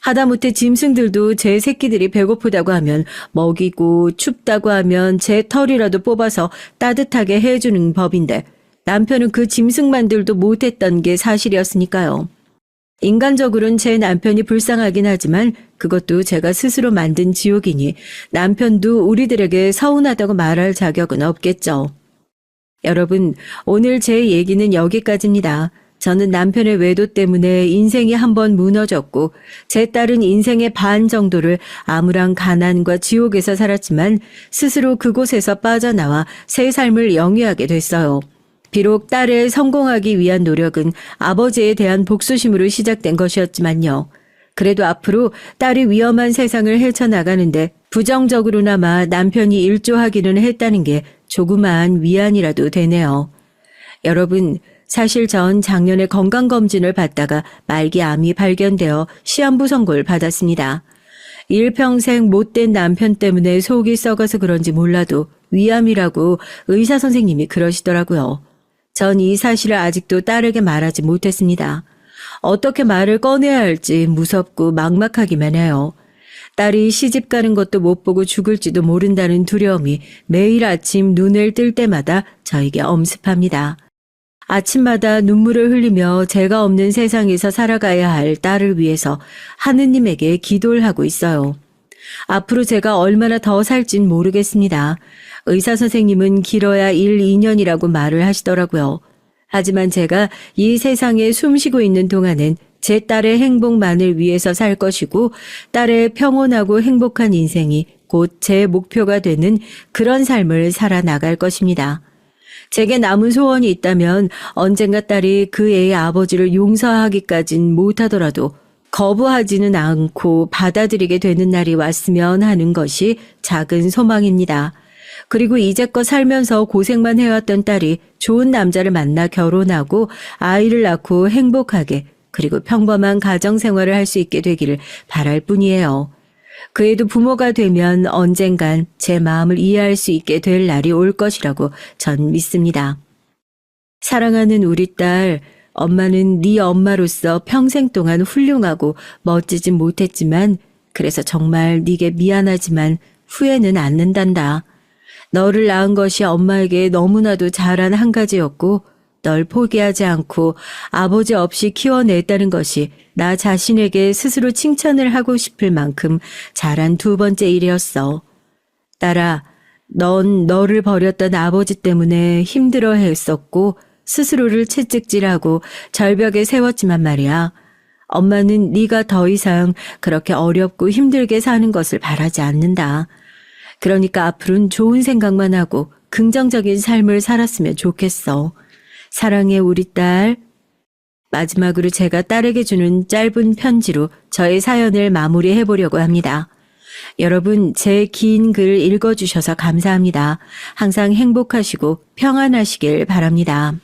하다못해 짐승들도 제 새끼들이 배고프다고 하면 먹이고 춥다고 하면 제 털이라도 뽑아서 따뜻하게 해주는 법인데 남편은 그 짐승만들도 못했던 게 사실이었으니까요. 인간적으로는 제 남편이 불쌍하긴 하지만 그것도 제가 스스로 만든 지옥이니 남편도 우리들에게 서운하다고 말할 자격은 없겠죠. 여러분, 오늘 제 얘기는 여기까지입니다. 저는 남편의 외도 때문에 인생이 한번 무너졌고 제 딸은 인생의 반 정도를 암울한 가난과 지옥에서 살았지만 스스로 그곳에서 빠져나와 새 삶을 영위하게 됐어요. 비록 딸을 성공하기 위한 노력은 아버지에 대한 복수심으로 시작된 것이었지만요. 그래도 앞으로 딸이 위험한 세상을 헤쳐나가는데 부정적으로나마 남편이 일조하기는 했다는 게 조그마한 위안이라도 되네요. 여러분, 사실 전 작년에 건강검진을 받다가 말기암이 발견되어 시한부 선고를 받았습니다. 일평생 못된 남편 때문에 속이 썩어서 그런지 몰라도 위암이라고 의사 선생님이 그러시더라고요. 전 이 사실을 아직도 딸에게 말하지 못했습니다. 어떻게 말을 꺼내야 할지 무섭고 막막하기만 해요. 딸이 시집 가는 것도 못 보고 죽을지도 모른다는 두려움이 매일 아침 눈을 뜰 때마다 저에게 엄습합니다. 아침마다 눈물을 흘리며 제가 없는 세상에서 살아가야 할 딸을 위해서 하느님에게 기도를 하고 있어요. 앞으로 제가 얼마나 더 살진 모르겠습니다. 의사 선생님은 길어야 1, 2년이라고 말을 하시더라고요. 하지만 제가 이 세상에 숨쉬고 있는 동안은 제 딸의 행복만을 위해서 살 것이고 딸의 평온하고 행복한 인생이 곧 제 목표가 되는 그런 삶을 살아나갈 것입니다. 제게 남은 소원이 있다면 언젠가 딸이 그 애의 아버지를 용서하기까진 못하더라도 거부하지는 않고 받아들이게 되는 날이 왔으면 하는 것이 작은 소망입니다. 그리고 이제껏 살면서 고생만 해왔던 딸이 좋은 남자를 만나 결혼하고 아이를 낳고 행복하게 그리고 평범한 가정생활을 할 수 있게 되기를 바랄 뿐이에요. 그 애도 부모가 되면 언젠간 제 마음을 이해할 수 있게 될 날이 올 것이라고 전 믿습니다. 사랑하는 우리 딸, 엄마는 네 엄마로서 평생 동안 훌륭하고 멋지진 못했지만 그래서 정말 네게 미안하지만 후회는 않는단다. 너를 낳은 것이 엄마에게 너무나도 잘한 한 가지였고 널 포기하지 않고 아버지 없이 키워냈다는 것이 나 자신에게 스스로 칭찬을 하고 싶을 만큼 잘한 두 번째 일이었어. 딸아, 넌 너를 버렸던 아버지 때문에 힘들어 했었고 스스로를 채찍질하고 절벽에 세웠지만 말이야. 엄마는 네가 더 이상 그렇게 어렵고 힘들게 사는 것을 바라지 않는다. 그러니까 앞으로는 좋은 생각만 하고 긍정적인 삶을 살았으면 좋겠어. 사랑해 우리 딸. 마지막으로 제가 딸에게 주는 짧은 편지로 저의 사연을 마무리해 보려고 합니다. 여러분, 제 긴 글 읽어주셔서 감사합니다. 항상 행복하시고 평안하시길 바랍니다.